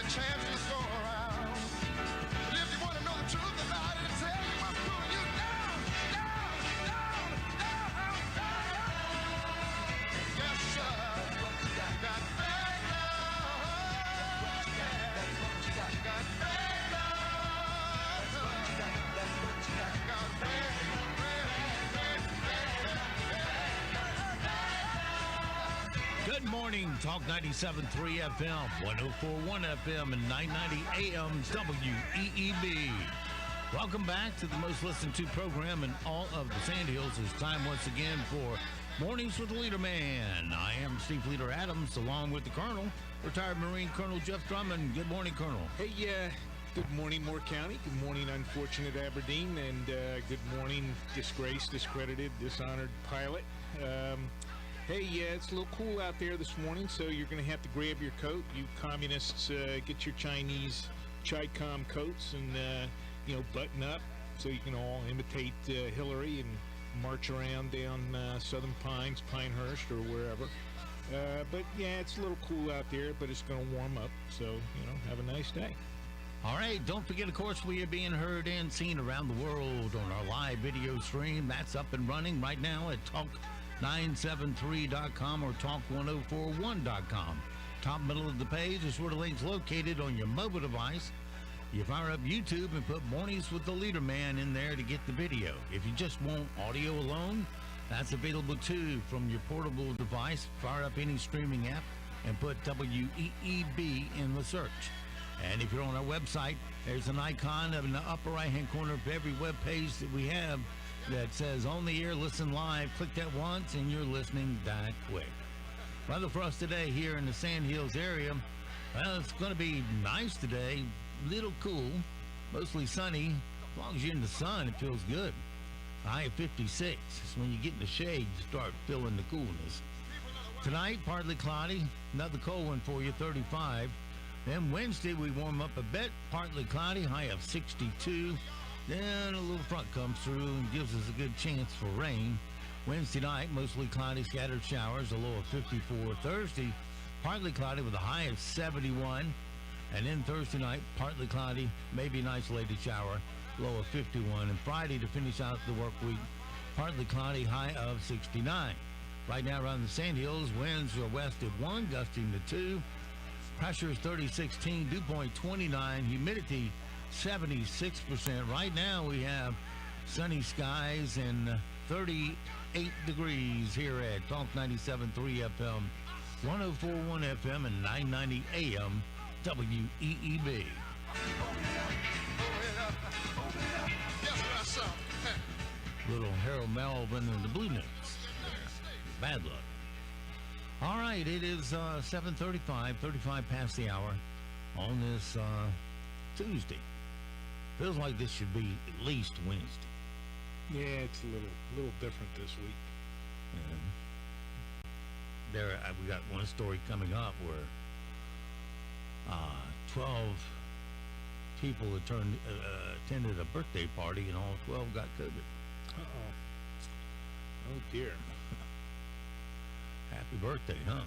chances go around. But if you want to know the truth about it, tell you what's pulling you down, down, down, down, down. Yes, sir. Got bad love. Got bad love. Got bad, Good morning, Talk 97.3 FM, 104.1 FM, and 990 AM WEEB. Welcome back to the most listened to program in all of the Sandhills. It's time once again for Mornings with the LeaderMan. I am Steve Leader Adams, along with the Colonel, retired Marine Colonel Jeff Drummond. Good morning, Colonel. Hey, good morning, Moore County. Good morning, unfortunate Aberdeen. And good morning, disgraced, discredited, dishonored pilot. Hey, it's a little cool out there this morning, so you're going to have to grab your coat. You communists, get your Chinese Chi-Com coats and, button up so you can all imitate Hillary and march around down Southern Pines, Pinehurst, or wherever. But, yeah, it's a little cool out there, but it's going to warm up. So, have a nice day. All right, don't forget, of course, we are being heard and seen around the world on our live video stream. That's up and running right now at Talk973.com or Talk1041.com. Top middle of the page is where the link's located on your mobile device. You fire up YouTube and put Mornings with the LeaderMan in there to get the video. If you just want audio alone, that's available too from your portable device. Fire up any streaming app and put WEEB in the search. And if you're on our website, there's an icon in the upper right-hand corner of every web page that we have that says on the air, listen live. Click that once and you're listening that quick. Weather for us today here in the Sandhills area. Well, it's going to be nice today. Little cool, mostly sunny. As long as you're in the sun, it feels good. High of 56. So when you get in the shade, you start feeling the coolness. Tonight, partly cloudy. Another cold one for you, 35. Then Wednesday, we warm up a bit. Partly cloudy, high of 62. Then a little front comes through and gives us a good chance for rain. Wednesday night, mostly cloudy, scattered showers, a low of 54. Thursday, partly cloudy with a high of 71. And then Thursday night, partly cloudy, maybe an isolated shower, low of 51. And Friday, to finish out the work week, partly cloudy, high of 69. Right now around the Sandhills, winds are west at 1, gusting to 2. Pressure is 3016, dew point 29, humidity 76%. Right now we have sunny skies and 38 degrees here at Talk 97.3 FM, 104.1 FM, and 990 AM WEEB. Little Harold Melvin and the Blue Notes. Bad luck. All right, it is 7:35, 35 past the hour on this Tuesday. Feels like this should be at least Wednesday. Yeah, it's a little different this week. We got one story coming up where 12 people attended a birthday party and all 12 got COVID. Uh-oh. Oh, dear. Happy birthday, huh?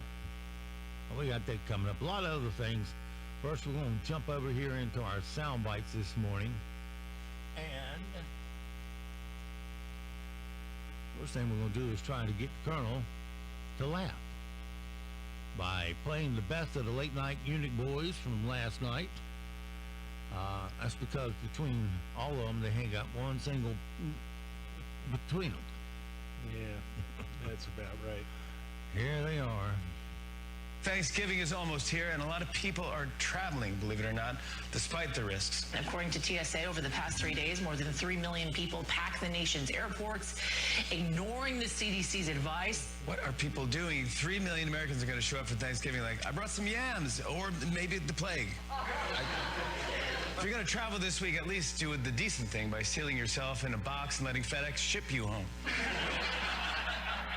Well, we got that coming up. A lot of other things. First, we're going to jump over here into our sound bites this morning. And first thing we're going to do is try to get the Colonel to laugh by playing the best of the late night Unique Boys from last night. That's because between all of them, they ain't got one single between them. Yeah, that's about right. Here they are. Thanksgiving is almost here, and a lot of people are traveling, believe it or not, despite the risks. According to TSA, over the past 3 days, more than 3 million people packed the nation's airports, ignoring the CDC's advice. What are people doing? 3 million Americans are going to show up for Thanksgiving like, I brought some yams, or maybe the plague. If you're going to travel this week, at least do the decent thing by sealing yourself in a box and letting FedEx ship you home.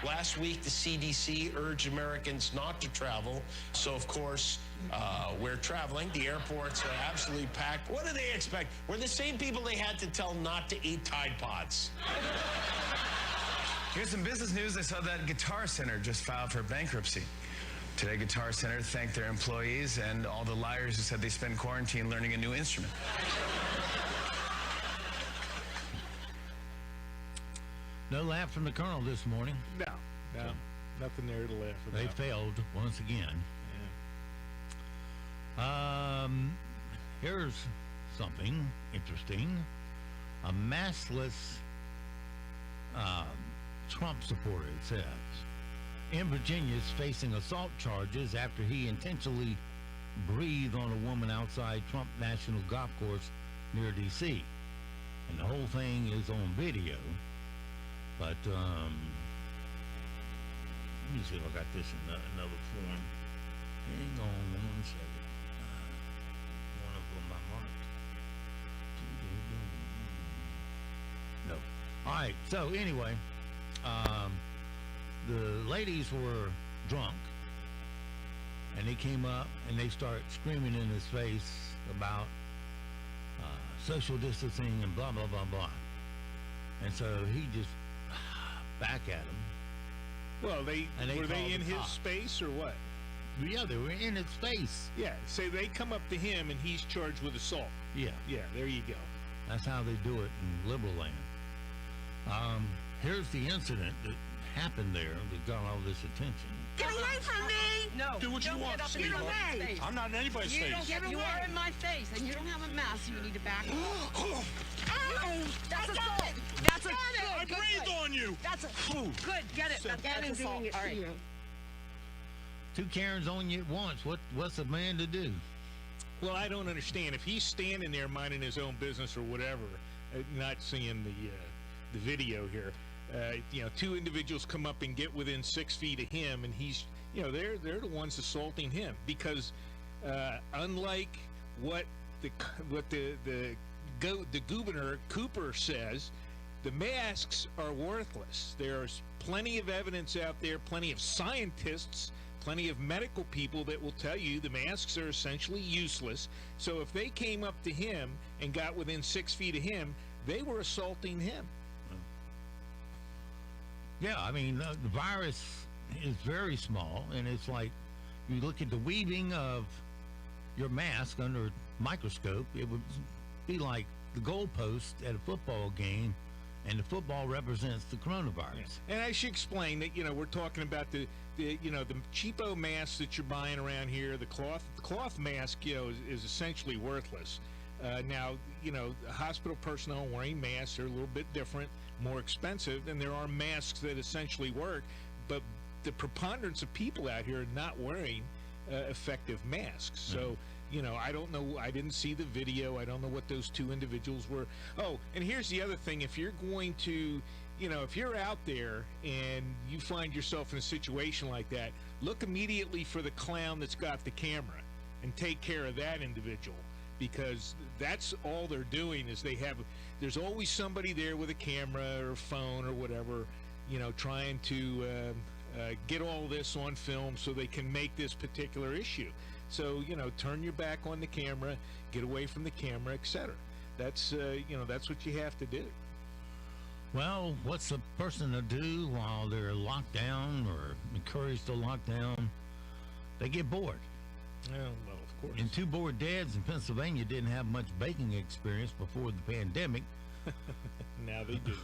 Last week, the CDC urged Americans not to travel. So, of course, we're traveling. The airports are absolutely packed. What do they expect? We're the same people they had to tell not to eat Tide Pods. Here's some business news. I saw that Guitar Center just filed for bankruptcy. Today, Guitar Center thanked their employees and all the liars who said they spent quarantine learning a new instrument. No laugh from the Colonel this morning. No, nothing there to laugh about. They failed once again. Yeah. Here's something interesting. A maskless Trump supporter, it says, in Virginia is facing assault charges after he intentionally breathed on a woman outside Trump National Golf Course near D.C. And the whole thing is on video. But let me see if I got this in another form. Hang on 1 second. One of them I marked. No. All right. So anyway, the ladies were drunk, and they came up and they started screaming in his face about social distancing and blah blah blah blah. And so he just back at him. Well, were they in his cops. space or what? Yeah, they were in his face. Yeah, say they come up to him and he's charged with assault. Yeah, Yeah, there you go. that's how they do it in liberal land. Here's the incident that happened there that got all this attention. Get away from me! No, Do what you don't want, get up in sweetheart. my face. I'm not in anybody's You face. don't get you are in my face, and you don't have a mask. You need to back off. Oh, That's assault. That's a I good, breathed good. on you. That's a Ooh. good. Get it. That's assault. All right. Two Karens on you at once. What's a man to do? Well, I don't understand. If he's standing there minding his own business or whatever, not seeing the video here, two individuals come up and get within 6 feet of him, and he's, they're the ones assaulting him because unlike what the governor Cooper says, the masks are worthless. There's plenty of evidence out there, plenty of scientists, plenty of medical people that will tell you the masks are essentially useless. So if they came up to him and got within 6 feet of him, they were assaulting him. Yeah, I mean, the virus is very small, and it's like you look at the weaving of your mask under a microscope, it would be like the goalpost at a football game, and the football represents the coronavirus. And I should explain that, we're talking about the cheapo masks that you're buying around here. The cloth mask, is essentially worthless. Now, hospital personnel wearing masks are a little bit different, more expensive, and there are masks that essentially work, but the preponderance of people out here are not wearing effective masks. So, I don't know. I didn't see the video. I don't know what those two individuals were. Oh, and here's the other thing. If you're going to, if you're out there and you find yourself in a situation like that, look immediately for the clown that's got the camera and take care of that individual, because that's all they're doing is there's always somebody there with a camera or phone or whatever, trying to get all this on film so they can make this particular issue. So, turn your back on the camera, get away from the camera, etc. That's what you have to do. Well, what's a person to do while they're locked down or encouraged to lock down? They get bored. Well, of course. And two bored dads in Pennsylvania didn't have much baking experience before the pandemic. Now they do.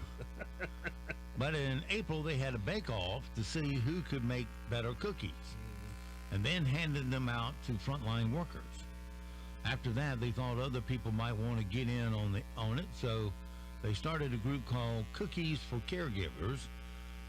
But in April, they had a bake-off to see who could make better cookies, and then handed them out to frontline workers. After that, they thought other people might want to get in on it, so they started a group called Cookies for Caregivers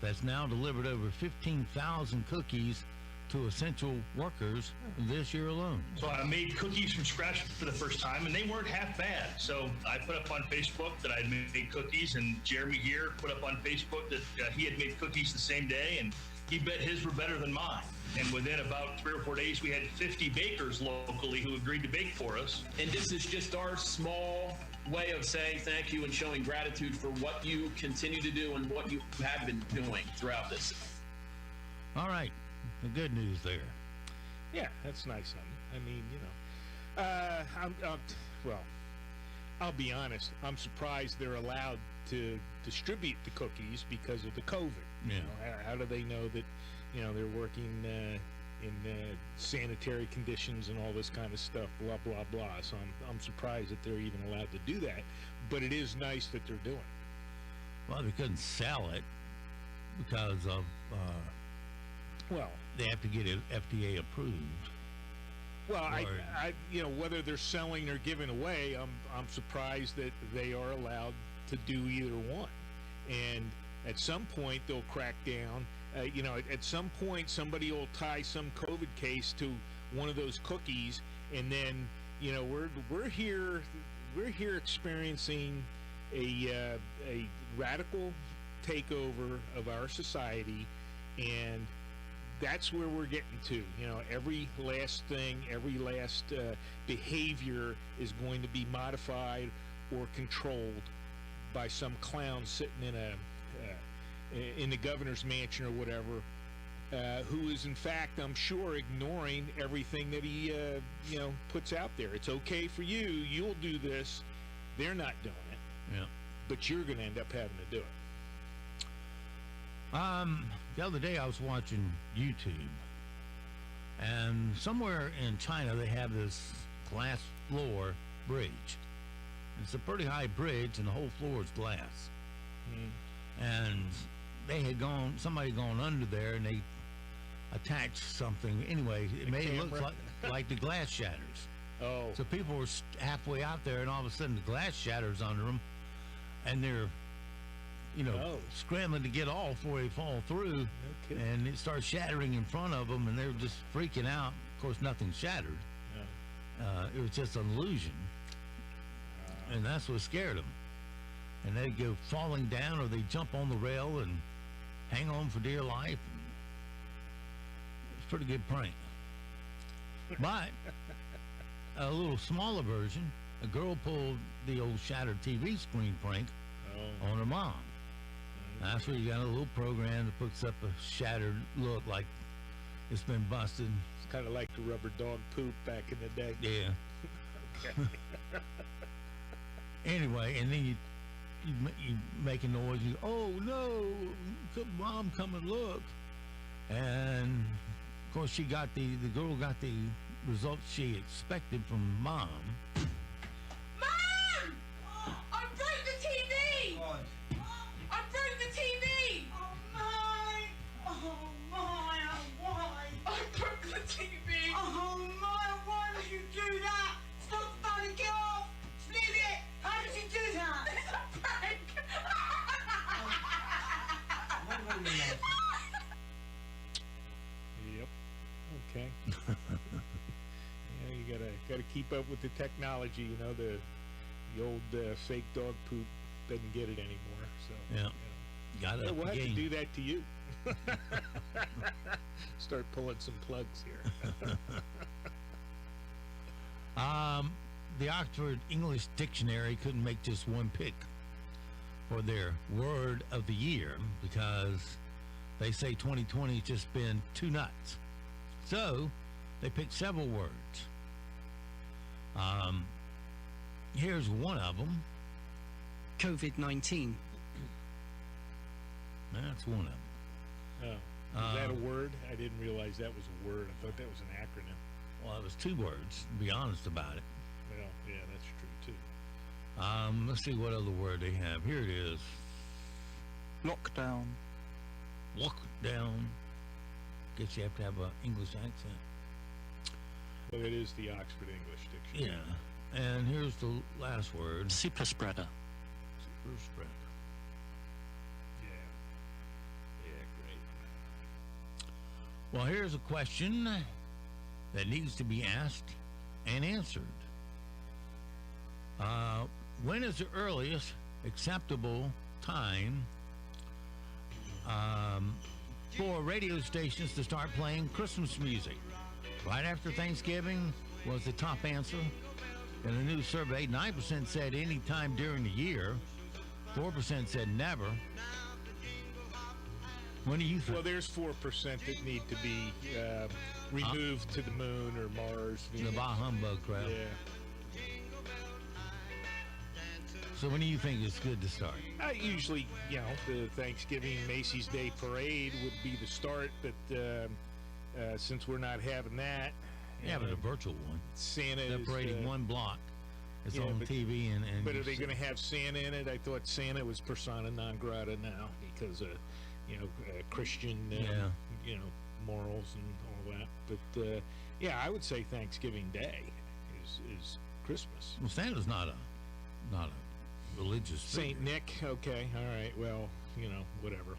that's now delivered over 15,000 cookies to essential workers this year alone. So I made cookies from scratch for the first time, and they weren't half bad. So I put up on Facebook that I made cookies, and Jeremy here put up on Facebook that he had made cookies the same day, and he bet his were better than mine. And within about 3 or 4 days, we had 50 bakers locally who agreed to bake for us. And this is just our small way of saying thank you and showing gratitude for what you continue to do and what you have been doing throughout this. All right, the good news there. Yeah, that's nice of them. I mean, I'll be honest. I'm surprised they're allowed to distribute the cookies because of the COVID. Yeah. How do they know that, they're working, in sanitary conditions and all this kind of stuff, blah, blah, blah. So I'm surprised that they're even allowed to do that. But it is nice that they're doing it. Well, they couldn't sell it because of, they have to get it FDA approved. Well, I whether they're selling or giving away, I'm surprised that they are allowed to do either one. And at some point, they'll crack down. At some point, somebody will tie some COVID case to one of those cookies, and then, we're here experiencing a radical takeover of our society, and that's where we're getting to. Every last thing, every last behavior is going to be modified or controlled by some clown sitting in the governor's mansion or whatever, who is in fact, I'm sure, ignoring everything that he puts out there. It's okay for you. You'll do this. They're not doing it. Yeah. But you're going to end up having to do it. The other day I was watching YouTube, and somewhere in China they have this glass floor bridge. It's a pretty high bridge, and the whole floor is glass. And somebody had gone under there, and they attached something. Anyway, it made it look like the glass shatters. Oh. So people were halfway out there, and all of a sudden the glass shatters under them, and they're scrambling to get off before they fall through, and it starts shattering in front of them, and they're just freaking out. Of course, nothing shattered. It was just an illusion, and that's what scared them. And they go falling down, or they jump on the rail and hang on for dear life. It's a pretty good prank. But a little smaller version, a girl pulled the old shattered TV screen prank on her mom. That's where you got a little program that puts up a shattered look like it's been busted. It's kind of like the rubber dog poop back in the day. Yeah. Okay. Anyway, and then you make a noise. You go, oh no, Mom, come and look. And of course, the girl got the results she expected from Mom. Mom! I broke the TV! I broke the TV! Oh my, why? I broke the TV! Oh my, why would you do that? Stop trying to get off! Leave it! How did you do that? It's a prank! Yep. Okay. You gotta keep up with the technology. The old fake dog poop doesn't get it anymore. So yeah, gotta. We'll have to do that to you. Start pulling some plugs here. The Oxford English Dictionary couldn't make just one pick for their word of the year because they say 2020 has just been too nuts. So they picked several words. Here's one of them. COVID-19. That's one of them. Oh, is that a word? I didn't realize that was a word. I thought that was an acronym. Well, it was two words, to be honest about it. Well, yeah, that's true, too. Let's see what other word they have. Here it is. Lockdown. Lockdown. Guess you have to have an English accent. Well, it is the Oxford English Dictionary. Yeah. And here's the last word. Super spreader. Super spreader. Yeah, great. Well, here's a question that needs to be asked and answered. When is the earliest acceptable time for radio stations to start playing Christmas music? Right after Thanksgiving was the top answer. In a new survey, 9% said any time during the year. 4% said never. When do you think? Well, there's 4% that need to be removed to the moon or Mars. The bah humbug crowd. Yeah. So when do you think it's good to start? Usually, the Thanksgiving Macy's Day Parade would be the start, but since we're not having that. Yeah, but a virtual one. Santa separating is, one block. It's yeah, on TV and but are they going to have Santa in it? I thought Santa was persona non grata now because of, Christian, morals and all that. But yeah, I would say Thanksgiving Day is Christmas. Well, Santa's not a religious Saint figure. Nick. Okay, all right. Well, whatever.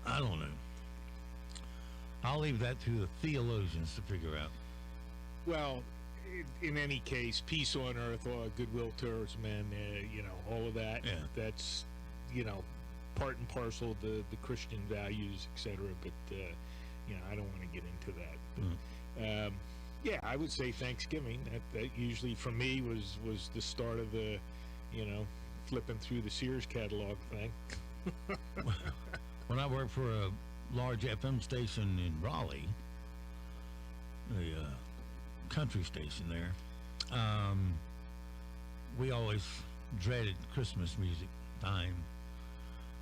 I don't know. I'll leave that to the theologians to figure out. Well, in any case, peace on earth, goodwill towards men, all of that. Yeah. That's, part and parcel of the Christian values, etc. But, I don't want to get into that. But, yeah, I would say Thanksgiving. That usually, for me, was the start of the, flipping through the Sears catalog thing. When I worked for a large FM station in Raleigh, the country station there, we always dreaded Christmas music time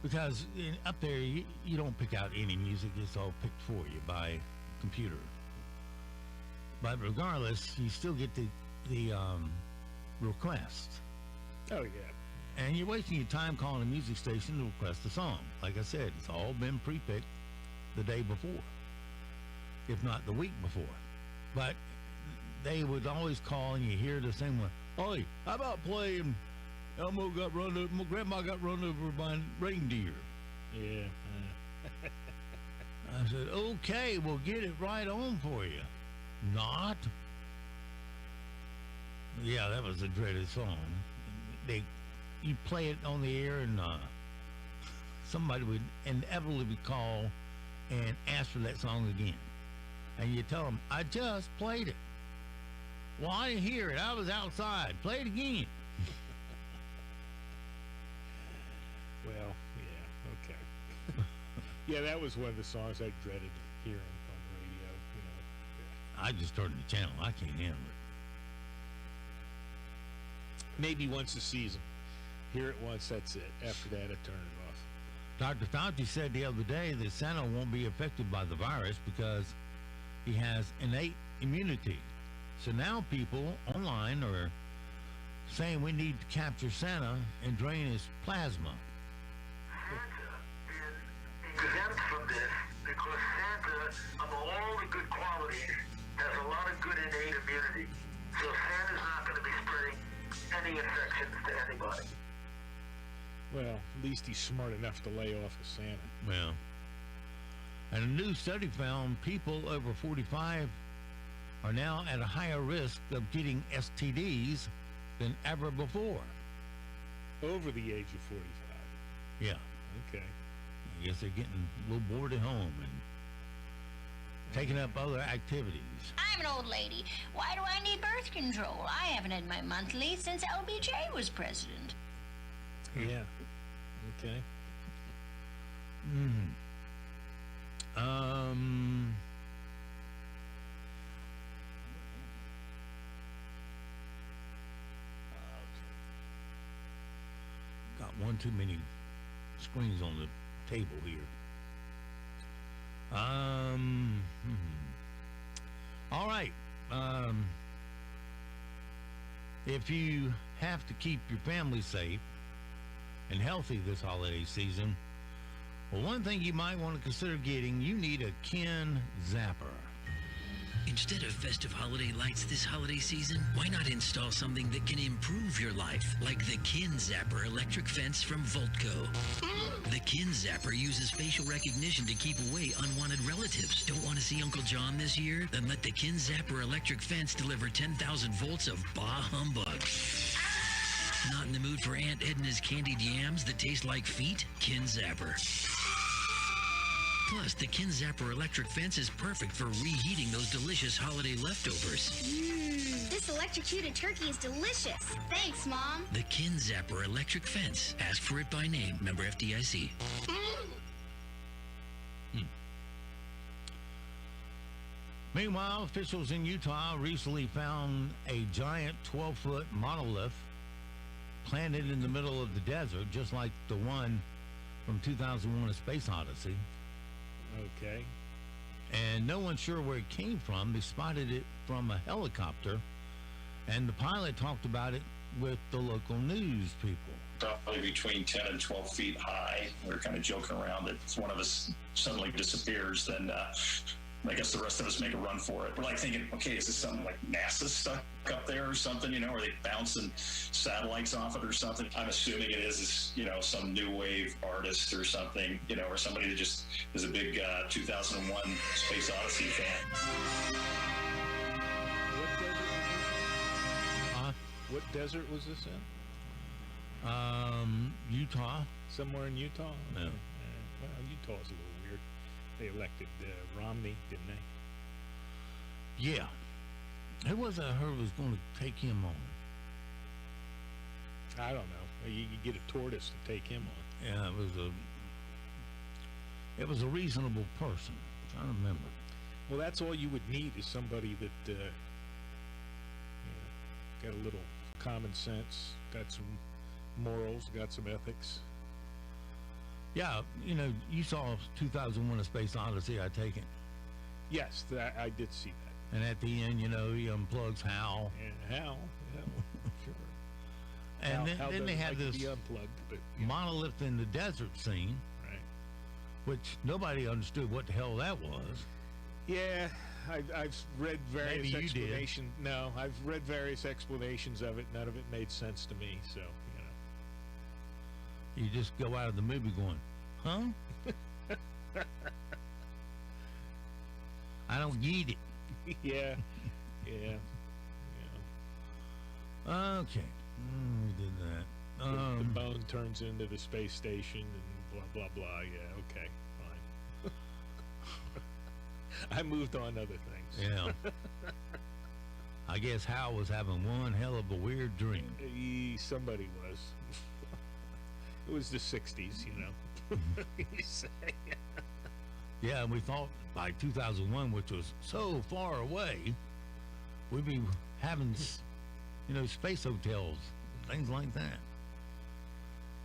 because up there you don't pick out any music. It's all picked for you by computer. But regardless, you still get the request. Oh, yeah. And you're wasting your time calling a music station to request a song. Like I said, it's all been pre-picked the day before, if not the week before. But they would always call, and you hear the same one. Hey, how about playing Elmo got run over, my grandma got run over by a reindeer? Yeah. I said, okay, we'll get it right on for you. Not. Yeah, that was a dreaded song. You play it on the air, and somebody would inevitably call and ask for that song again. And you tell them, I just played it. Well, I didn't hear it. I was outside. Play it again. Well, yeah, okay. Yeah, that was one of the songs I dreaded hearing on the radio. I just turned the channel. I can't handle it. Maybe once a season. Hear it once, that's it. After that, I turn it off. Dr. Fauci said the other day that Santa won't be affected by the virus because he has innate immunity. So now people online are saying we need to capture Santa and drain his plasma. Santa is exempt from this because Santa, among all the good qualities, has a lot of good innate immunity. So Santa's not going to be spreading any infections to anybody. Well, at least he's smart enough to lay off of Santa. Well, and a new study found people over 45 are now at a higher risk of getting STDs than ever before. Over the age of 45. Yeah. Okay. I guess they're getting a little bored at home and taking up other activities. I'm an old lady. Why do I need birth control? I haven't had my monthly since LBJ was president. Yeah. Okay. Got one too many screens on the table here. All right. If you have to keep your family safe and healthy this holiday season, well, one thing you might want to consider getting, you need a Kin Zapper. Instead of festive holiday lights this holiday season, why not install something that can improve your life, like the Kin Zapper electric fence from Voltco. The Kin Zapper uses facial recognition to keep away unwanted relatives. Don't want to see Uncle John this year? Then let the Kin Zapper electric fence deliver 10,000 volts of bah humbug. Not in the mood for Aunt Edna's candied yams that taste like feet? Kin Zapper. Plus, the Kin Zapper electric fence is perfect for reheating those delicious holiday leftovers. This electrocuted turkey is delicious. Thanks, Mom. The Kin Zapper electric fence. Ask for it by name. Member FDIC. Meanwhile, officials in Utah recently found a giant 12-foot monolith planted in the middle of the desert, just like the one from 2001: A Space Odyssey. Okay. and no one's sure where it came from. They spotted it from a helicopter, and the pilot talked about it with the local news people. Probably between 10 and 12 feet high. We were kind of joking around that if one of us suddenly disappears, then I guess the rest of us make a run for it. We're like thinking, okay, is this something like NASA stuck up there or something? You know, are they bouncing satellites off it or something? I'm assuming it is, you know, some new wave artist or something, you know, or somebody that just is a big 2001 Space Odyssey fan. What desert was this in? Utah. Somewhere in Utah? No. Okay. Well, Utah's a little weird. They elected Romney, didn't they? Yeah. Who was I heard was going to take him on? I don't know. You could get a tortoise to take him on. Yeah, it was a reasonable person. I'm trying to remember. Well, that's all you would need is somebody that you know, got a little common sense, got some morals, got some ethics. Yeah, you know, you saw 2001: A Space Odyssey, I take it. Yes, I did see that. And at the end, you know, he unplugs Hal. And Hal, sure. And Hal then they had like this unplugged, but, monolith in the desert scene, right? Which nobody understood what the hell that was. Yeah, I've read various Maybe you explanations. No, I've read various explanations of it. None of it made sense to me. So, you know. You just go out of the movie going, huh? I don't get it. Yeah. Okay. We did that. The bone turns into the space station and blah, blah, blah. Yeah, okay, fine. I moved on to other things. Yeah. I guess Hal was having one hell of a weird dream. Somebody was. It was the 60s, you know. Yeah, and we thought by 2001, which was so far away, we'd be having, you know, space hotels, things like that.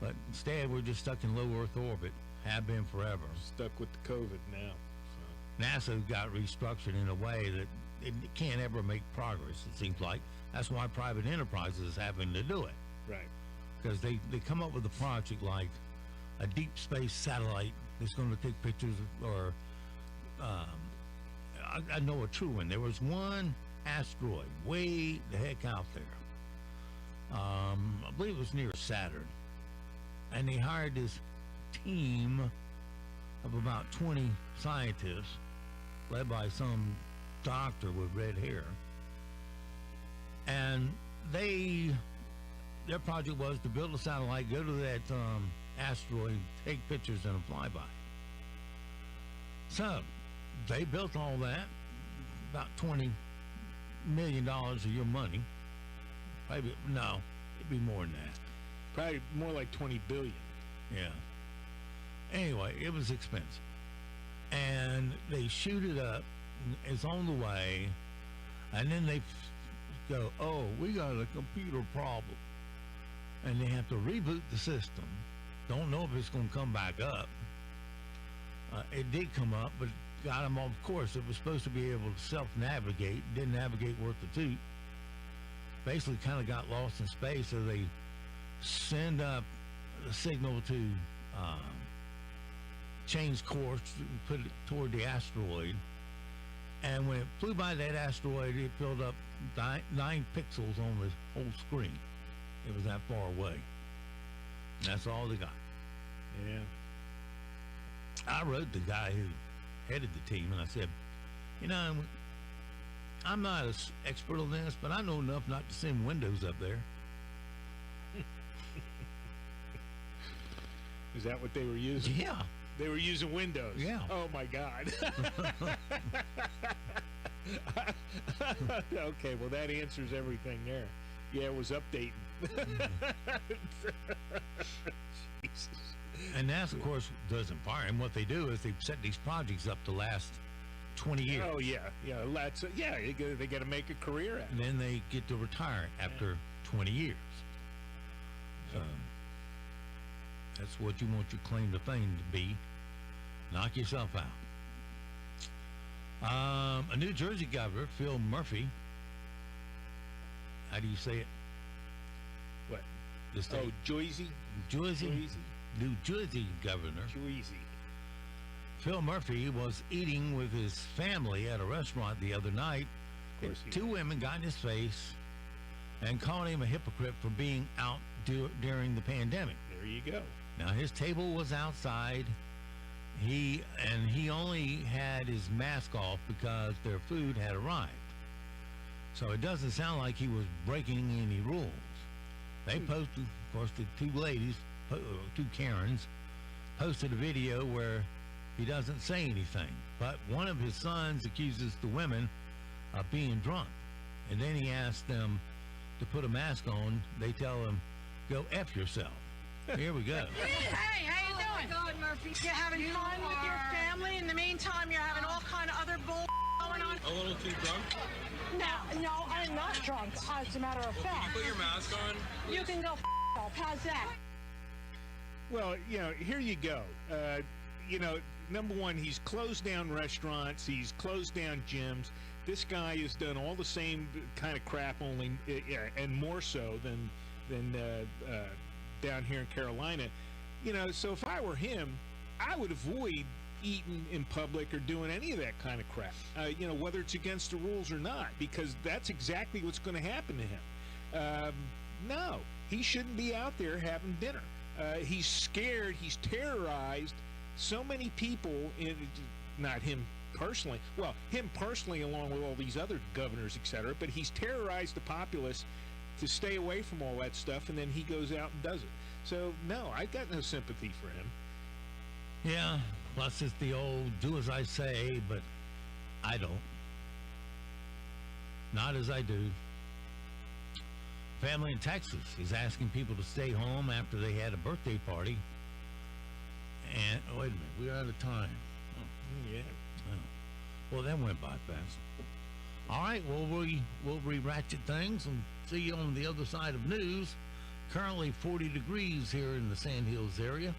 But instead, we're just stuck in low Earth orbit, have been forever. Stuck with the COVID now. NASA got restructured in a way that it can't ever make progress, it seems like. That's why private enterprises is having to do it. Right. Because they come up with a project like a deep space satellite that's going to take pictures or I know a true one. There was one asteroid way the heck out there. I believe it was near Saturn. And they hired this team of about 20 scientists led by some doctor with red hair. And their project was to build a satellite, go to that asteroid, take pictures and a flyby. So they built all that, about $20 million of your money. Maybe, no, it'd be more than that. Probably more like 20 billion. Yeah. Anyway, it was expensive. And they shoot it up, it's on the way, and then they go, oh, we got a computer problem. And they have to reboot the system. Don't know if it's going to come back up. It did come up, but got them off course. It was supposed to be able to self-navigate. Didn't navigate worth the toot. Basically kind of got lost in space, so they send up a signal to change course and put it toward the asteroid. And when it flew by that asteroid, it filled up 9 pixels on the whole screen. It was that far away. And that's all they got. Yeah. I wrote the guy who headed the team, and I said, you know, I'm not an expert on this, but I know enough not to send Windows up there. Is that what they were using? Yeah. They were using Windows? Yeah. Oh, my God. Okay, well, that answers everything there. Yeah, it was updating. Jesus. And NASA, of course, doesn't fire him. What they do is they set these projects up to last 20 years. Oh, yeah. Yeah, they got to make a career out of it. And then they get to retire after 20 years. That's what you want your claim to fame to be. Knock yourself out. A New Jersey governor, Phil Murphy. How do you say it? What? The state. Oh, Jersey? Jersey. New Jersey governor. Jersey. Phil Murphy was eating with his family at a restaurant the other night. Of course he Two women got in his face and called him a hypocrite for being out during the pandemic. There you go. Now, his table was outside. He only had his mask off because their food had arrived. So it doesn't sound like he was breaking any rules. They posted, of course, the two ladies, two Karens, posted a video where he doesn't say anything. But one of his sons accuses the women of being drunk. And then he asks them to put a mask on. They tell him, go F yourself. Here we go. Hey, how you doing? Oh, my God, Murphy. You having fun with your family? In the meantime, you're having all kind of other bull going on? A little too drunk? No, I'm not drunk, as a matter of fact. Put your mask on. You can go off. How's that? Well, here you go. Number one, he's closed down restaurants. He's closed down gyms. This guy has done all the same kind of crap, only and more so than down here in Carolina. So if I were him, I would avoid eating in public or doing any of that kind of crap, whether it's against the rules or not, because that's exactly what's going to happen to him. No, he shouldn't be out there having dinner. He's scared. He's terrorized so many people, not him personally, well, him personally along with all these other governors, etc., but he's terrorized the populace to stay away from all that stuff, and then he goes out and does it. So, no, I got no sympathy for him. Yeah, plus it's the old do as I say, but I don't. Not as I do. Family in Texas is asking people to stay home after they had a birthday party. And, oh, wait a minute, we're out of time. Oh, yeah. Oh. Well, that went by fast. All right, well, we'll re-ratchet things and see you on the other side of news. Currently 40 degrees here in the Sand Hills area.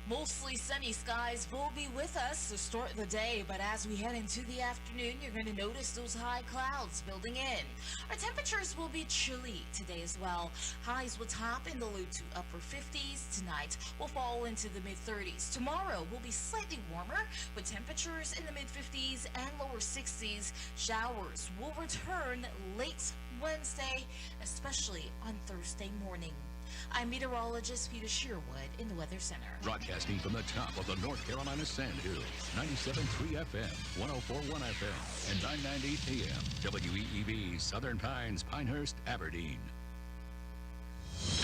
Mostly sunny skies will be with us to start the day, but as we head into the afternoon, you're going to notice those high clouds building in. Our temperatures will be chilly today as well. Highs will top in the low to upper 50s. Tonight will fall into the mid-30s. Tomorrow will be slightly warmer with temperatures in the mid-50s and lower 60s. Showers will return late Wednesday, especially on Thursday morning. I'm meteorologist Peter Sherwood in the Weather Center. Broadcasting from the top of the North Carolina Sand Hills, 97.3 FM, 104.1 FM, and 990 AM, WEEB, Southern Pines, Pinehurst, Aberdeen.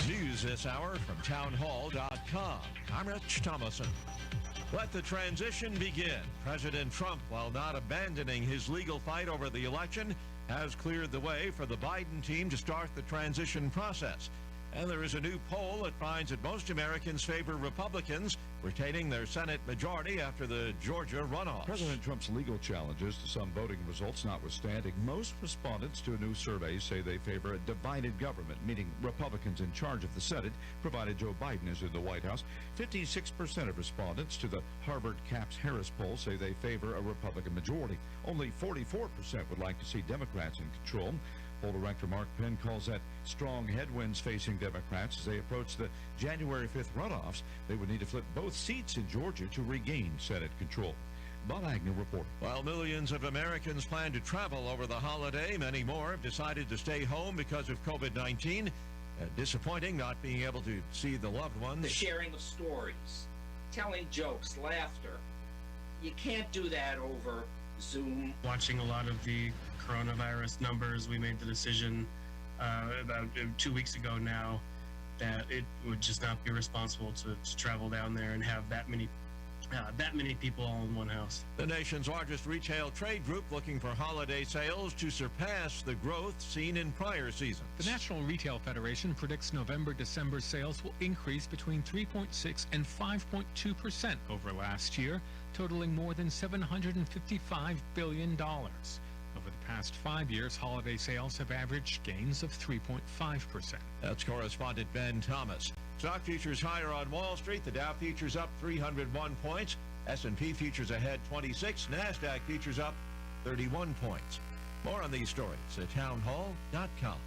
News this hour from townhall.com. I'm Rich Thomason. Let the transition begin. President Trump, while not abandoning his legal fight over the election, has cleared the way for the Biden team to start the transition process. And there is a new poll that finds that most Americans favor Republicans retaining their Senate majority after the Georgia runoff. President Trump's legal challenges to some voting results notwithstanding, most respondents to a new survey say they favor a divided government, meaning Republicans in charge of the Senate, provided Joe Biden is in the White House. 56% of respondents to the Harvard Capps-Harris poll say they favor a Republican majority. Only 44% would like to see Democrats in control. Poll director Mark Penn calls that strong headwinds facing Democrats as they approach the January 5th runoffs. They would need to flip both seats in Georgia to regain Senate control. Bob Agnew reporting. While millions of Americans plan to travel over the holiday, many more have decided to stay home because of COVID-19. Disappointing not being able to see the loved ones. The sharing of stories, telling jokes, laughter. You can't do that over Zoom. Watching a lot of the coronavirus numbers, we made the decision about 2 weeks ago now that it would just not be responsible to travel down there and have that many people all in one house. The nation's largest retail trade group looking for holiday sales to surpass the growth seen in prior seasons. The National Retail Federation predicts November-December sales will increase between 3.6 and 5.2% over last year, totaling more than $755 billion. Over the past 5 years, holiday sales have averaged gains of 3.5%. That's correspondent Ben Thomas. Stock futures higher on Wall Street. The Dow futures up 301 points. S&P futures ahead 26. NASDAQ futures up 31 points. More on these stories at townhall.com.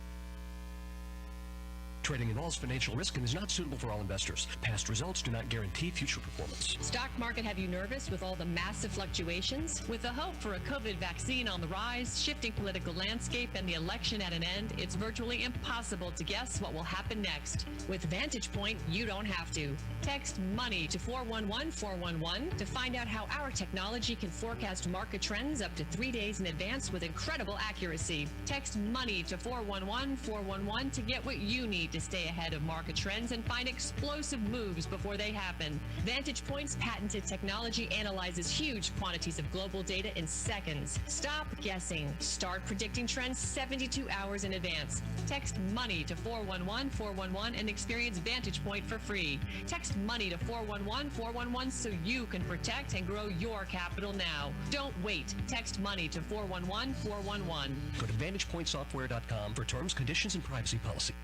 Trading involves financial risk and is not suitable for all investors. Past results do not guarantee future performance. Stock market have you nervous with all the massive fluctuations? With the hope for a COVID vaccine on the rise, shifting political landscape, and the election at an end, it's virtually impossible to guess what will happen next. With Vantage Point, you don't have to. Text MONEY to 411-411 to find out how our technology can forecast market trends up to 3 days in advance with incredible accuracy. Text MONEY to 411-411 to get what you need to stay ahead of market trends and find explosive moves before they happen. Vantage Point's patented technology analyzes huge quantities of global data in seconds. Stop guessing. Start predicting trends 72 hours in advance. Text MONEY to 411-411 and experience Vantage Point for free. Text MONEY to 411-411 so you can protect and grow your capital now. Don't wait. Text MONEY to 411-411. Go to VantagePointSoftware.com for terms, conditions, and privacy policy.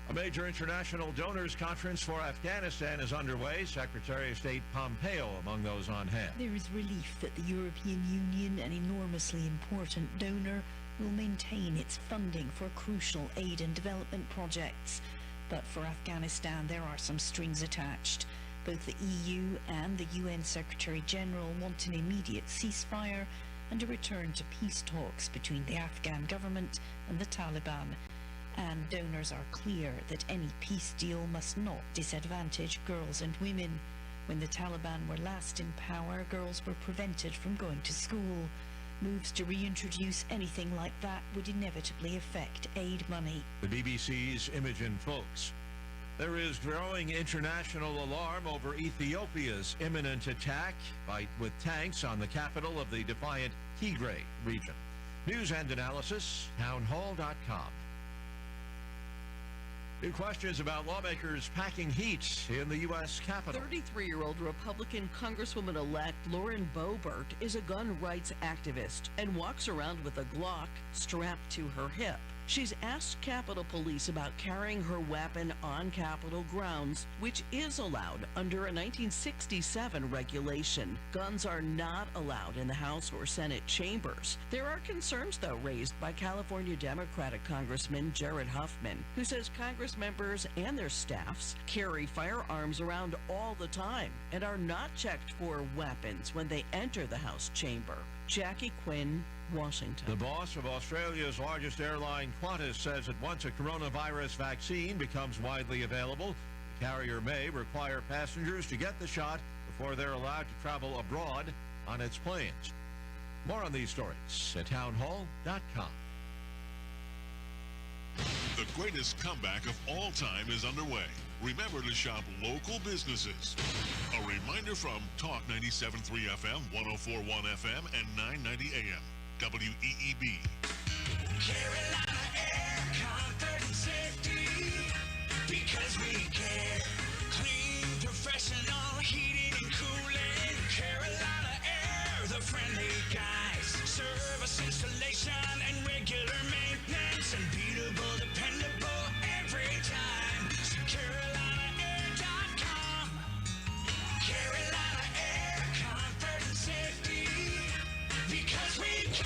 A major international donors conference for Afghanistan is underway. Secretary of State Pompeo among those on hand. There is relief that the European Union, an enormously important donor, will maintain its funding for crucial aid and development projects. But for Afghanistan, there are some strings attached. Both the EU and the UN Secretary General want an immediate ceasefire and a return to peace talks between the Afghan government and the Taliban. And donors are clear that any peace deal must not disadvantage girls and women. When the Taliban were last in power, girls were prevented from going to school. Moves to reintroduce anything like that would inevitably affect aid money. The BBC's Imogen Folks. There is growing international alarm over Ethiopia's imminent attack with tanks on the capital of the defiant Tigray region. News and analysis, townhall.com. New questions about lawmakers packing heat in the U.S. Capitol. 33-year-old Republican Congresswoman-elect Lauren Boebert is a gun rights activist and walks around with a Glock strapped to her hip. She's asked Capitol Police about carrying her weapon on Capitol grounds, which is allowed under a 1967 regulation. Guns are not allowed in the House or Senate chambers. There are concerns, though, raised by California Democratic Congressman Jared Huffman, who says Congress members and their staffs carry firearms around all the time and are not checked for weapons when they enter the House chamber. Jackie Quinn, Washington. The boss of Australia's largest airline, Qantas, says that once a coronavirus vaccine becomes widely available, the carrier may require passengers to get the shot before they're allowed to travel abroad on its planes. More on these stories at townhall.com. The greatest comeback of all time is underway. Remember to shop local businesses. A reminder from Talk 97.3 FM, 104.1 FM, and 990 AM. WEEB. Carolina Air Comfort and Safety, because we care. Clean, professional heating and cooling. Carolina Air, the friendly guys. Service, installation, and regular maintenance. Unbeatable, dependable every time. So CarolinaAir.com. Carolina Air Comfort and Safety, because we care.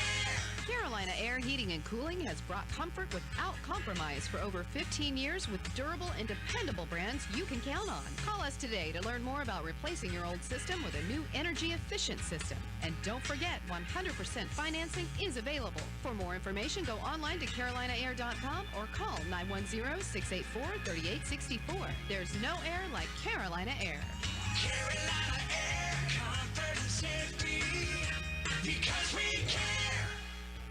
Carolina Air Heating and Cooling has brought comfort without compromise for over 15 years with durable and dependable brands you can count on. Call us today to learn more about replacing your old system with a new energy-efficient system. And don't forget, 100% financing is available. For more information, go online to CarolinaAir.com or call 910-684-3864. There's no air like Carolina Air. Carolina Air Comfort and Safety, because we care.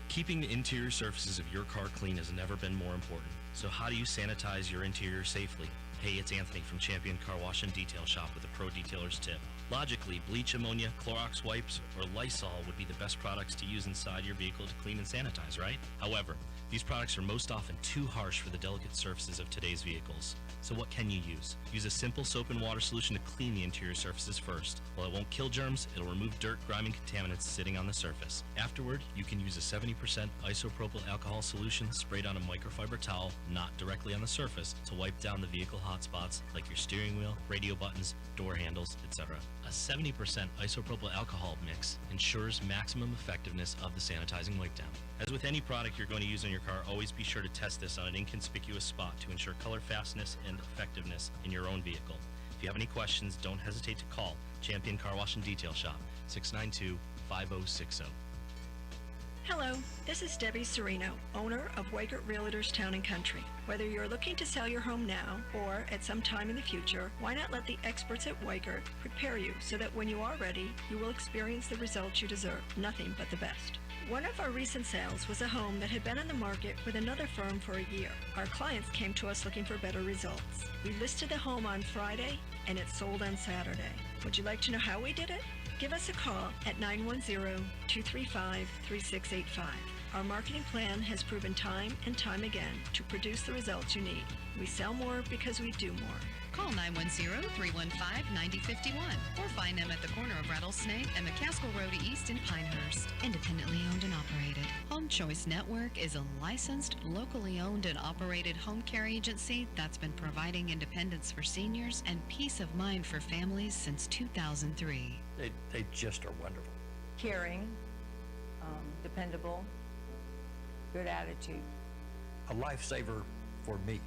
Keeping the interior surfaces of your car clean has never been more important. So how do you sanitize your interior safely? Hey, it's Anthony from Champion Car Wash and Detail Shop with a pro detailer's tip. Logically, bleach, ammonia, Clorox wipes, or Lysol would be the best products to use inside your vehicle to clean and sanitize, right? However, these products are most often too harsh for the delicate surfaces of today's vehicles. So what can you use? Use a simple soap and water solution to clean the interior surfaces first. While it won't kill germs, it'll remove dirt, grime, and contaminants sitting on the surface. Afterward, you can use a 70% isopropyl alcohol solution sprayed on a microfiber towel, not directly on the surface, to wipe down the vehicle hot spots like your steering wheel, radio buttons, door handles, etc. A 70% isopropyl alcohol mix ensures maximum effectiveness of the sanitizing wipe down. As with any product you're going to use on your car, always be sure to test this on an inconspicuous spot to ensure color fastness and effectiveness in your own vehicle. If you have any questions, don't hesitate to call Champion Car Wash and Detail Shop, 692-5060. Hello, this is Debbie Serino, owner of Weigert Realtors Town & Country. Whether you're looking to sell your home now or at some time in the future, why not let the experts at Weigert prepare you so that when you are ready, you will experience the results you deserve, nothing but the best. One of our recent sales was a home that had been on the market with another firm for a year. Our clients came to us looking for better results. We listed the home on Friday and it sold on Saturday. Would you like to know how we did it? Give us a call at 910-235-3685. Our marketing plan has proven time and time again to produce the results you need. We sell more because we do more. Call 910-315-9051 or find them at the corner of Rattlesnake and McCaskill Road East in Pinehurst. Independently owned and operated. Home Choice Network is a licensed, locally owned and operated home care agency that's been providing independence for seniors and peace of mind for families since 2003. They just are wonderful. Caring, dependable, good attitude. A lifesaver for me.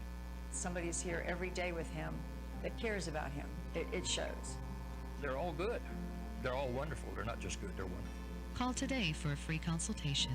Somebody's here every day with him that cares about him. It shows. They're all good. They're all wonderful. They're not just good, they're wonderful. Call today for a free consultation,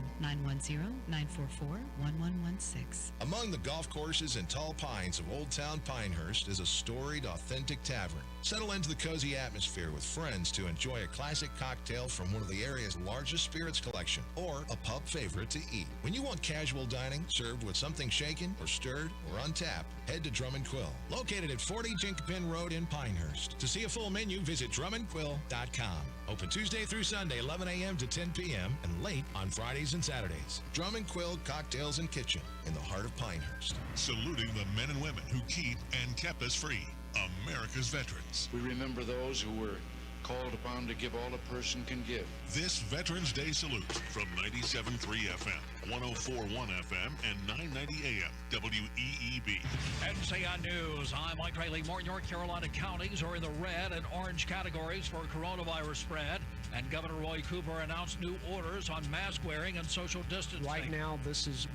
910-944-1116. Among the golf courses and tall pines of Old Town Pinehurst is a storied, authentic tavern. Settle into the cozy atmosphere with friends to enjoy a classic cocktail from one of the area's largest spirits collection, or a pub favorite to eat. When you want casual dining served with something shaken or stirred or untapped, head to Drum & Quill, located at 40 Jinkapin Road in Pinehurst. To see a full menu, visit drumandquill.com. Open Tuesday through Sunday, 11 a.m. to 10 p.m. and late on Fridays and Saturdays. Drum & Quill Cocktails and Kitchen in the heart of Pinehurst. Saluting the men and women who keep and kept us free. America's veterans. We remember those who were called upon to give all a person can give. This Veterans Day salute from 97.3 FM, 104.1 FM, and 990 AM, WEEB. NCN News. I'm Mike Rayleigh. More North Carolina counties are in the red and orange categories for coronavirus spread. And Governor Roy Cooper announced new orders on mask wearing and social distancing. Right now,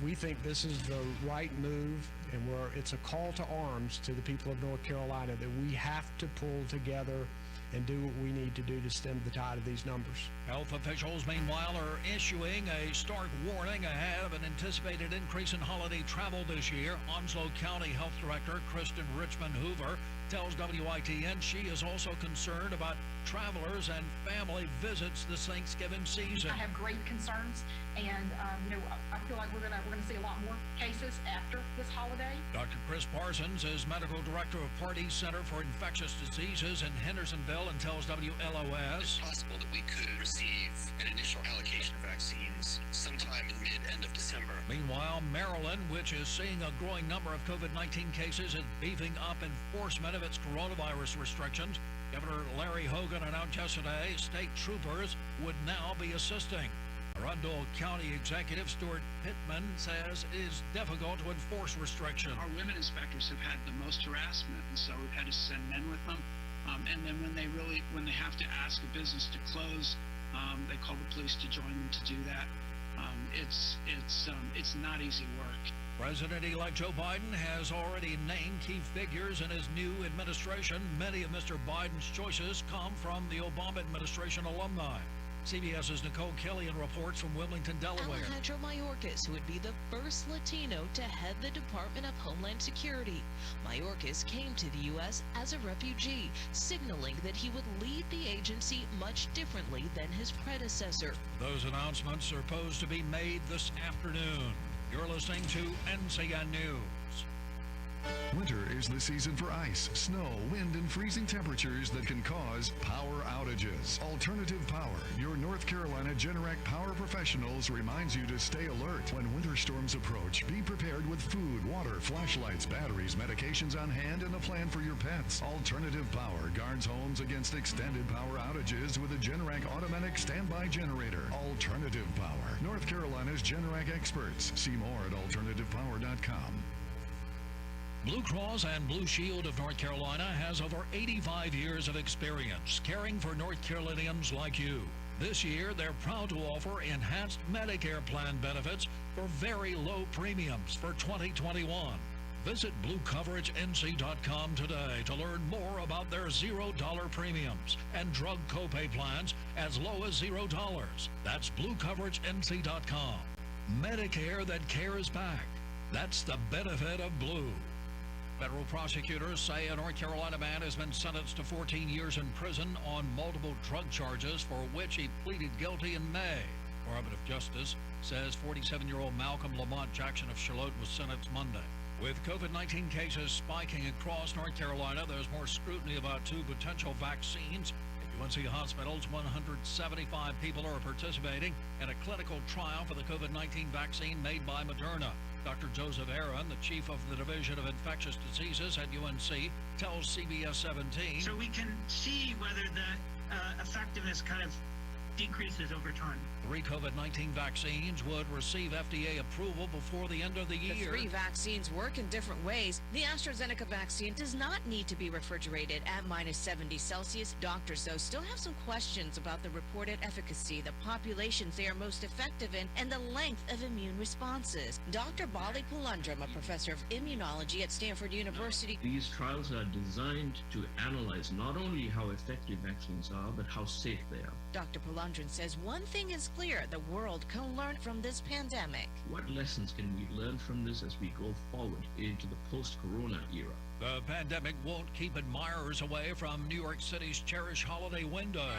we think this is the right move, and it's a call to arms to the people of North Carolina that we have to pull together and do what we need to do to stem the tide of these numbers. Health officials, meanwhile, are issuing a stark warning ahead of an anticipated increase in holiday travel this year. Onslow County Health Director Kristen Richmond Hoover tells WITN she is also concerned about travelers and family visits this Thanksgiving season. I have great concerns, and I feel like we're gonna see a lot more cases after this holiday. Dr. Chris Parsons is medical director of Pardee Center for Infectious Diseases in Hendersonville and tells WLOS it's possible that we could receive an initial allocation of vaccines sometime in mid-end of December. Meanwhile, Maryland, which is seeing a growing number of COVID-19 cases, is beefing up enforcement of its coronavirus restrictions. Governor Larry Hogan announced yesterday state troopers would now be assisting. Arundel County Executive Stuart Pittman says it is difficult to enforce restrictions. Our women inspectors have had the most harassment, and so we've had to send men with them. And then when they have to ask a business to close, they call the police to join them to do that. It's not easy work. President-elect Joe Biden has already named key figures in his new administration. Many of Mr. Biden's choices come from the Obama administration alumni. CBS's Nicole Killian reports from Wilmington, Delaware. Alejandro Mayorkas, who would be the first Latino to head the Department of Homeland Security. Mayorkas came to the U.S. as a refugee, signaling that he would lead the agency much differently than his predecessor. Those announcements are supposed to be made this afternoon. You're listening to NCN News. Winter is the season for ice, snow, wind, and freezing temperatures that can cause power outages. Alternative Power, your North Carolina Generac power professionals, reminds you to stay alert. When winter storms approach, be prepared with food, water, flashlights, batteries, medications on hand, and a plan for your pets. Alternative Power guards homes against extended power outages with a Generac automatic standby generator. Alternative Power, North Carolina's Generac experts. See more at alternativepower.com. Blue Cross and Blue Shield of North Carolina has over 85 years of experience caring for North Carolinians like you. This year, they're proud to offer enhanced Medicare plan benefits for very low premiums for 2021. Visit BlueCoverageNC.com today to learn more about their $0 premiums and drug copay plans as low as $0. That's BlueCoverageNC.com. Medicare that cares back. That's the benefit of Blue. Federal prosecutors say a North Carolina man has been sentenced to 14 years in prison on multiple drug charges for which he pleaded guilty in May. Department of Justice says 47-year-old Malcolm Lamont Jackson of Charlotte was sentenced Monday. With COVID-19 cases spiking across North Carolina, there's more scrutiny about two potential vaccines. At UNC hospitals, 175 people are participating in a clinical trial for the COVID-19 vaccine made by Moderna. Dr. Joseph Aaron, the chief of the Division of Infectious Diseases at UNC, tells CBS 17. So we can see whether the effectiveness kind of decreases over time. 3 COVID-19 vaccines would receive FDA approval before the end of the year. The 3 vaccines work in different ways. The AstraZeneca vaccine does not need to be refrigerated at -70 Celsius. Doctors, though, still have some questions about the reported efficacy, the populations they are most effective in, and the length of immune responses. Dr. Bali Pulandram, a professor of immunology at Stanford University. These trials are designed to analyze not only how effective vaccines are, but how safe they are. Dr. Pulandram says one thing is clear: the world can learn from this pandemic. What lessons can we learn from this as we go forward into the post-corona era? The pandemic won't keep admirers away from New York City's cherished holiday window.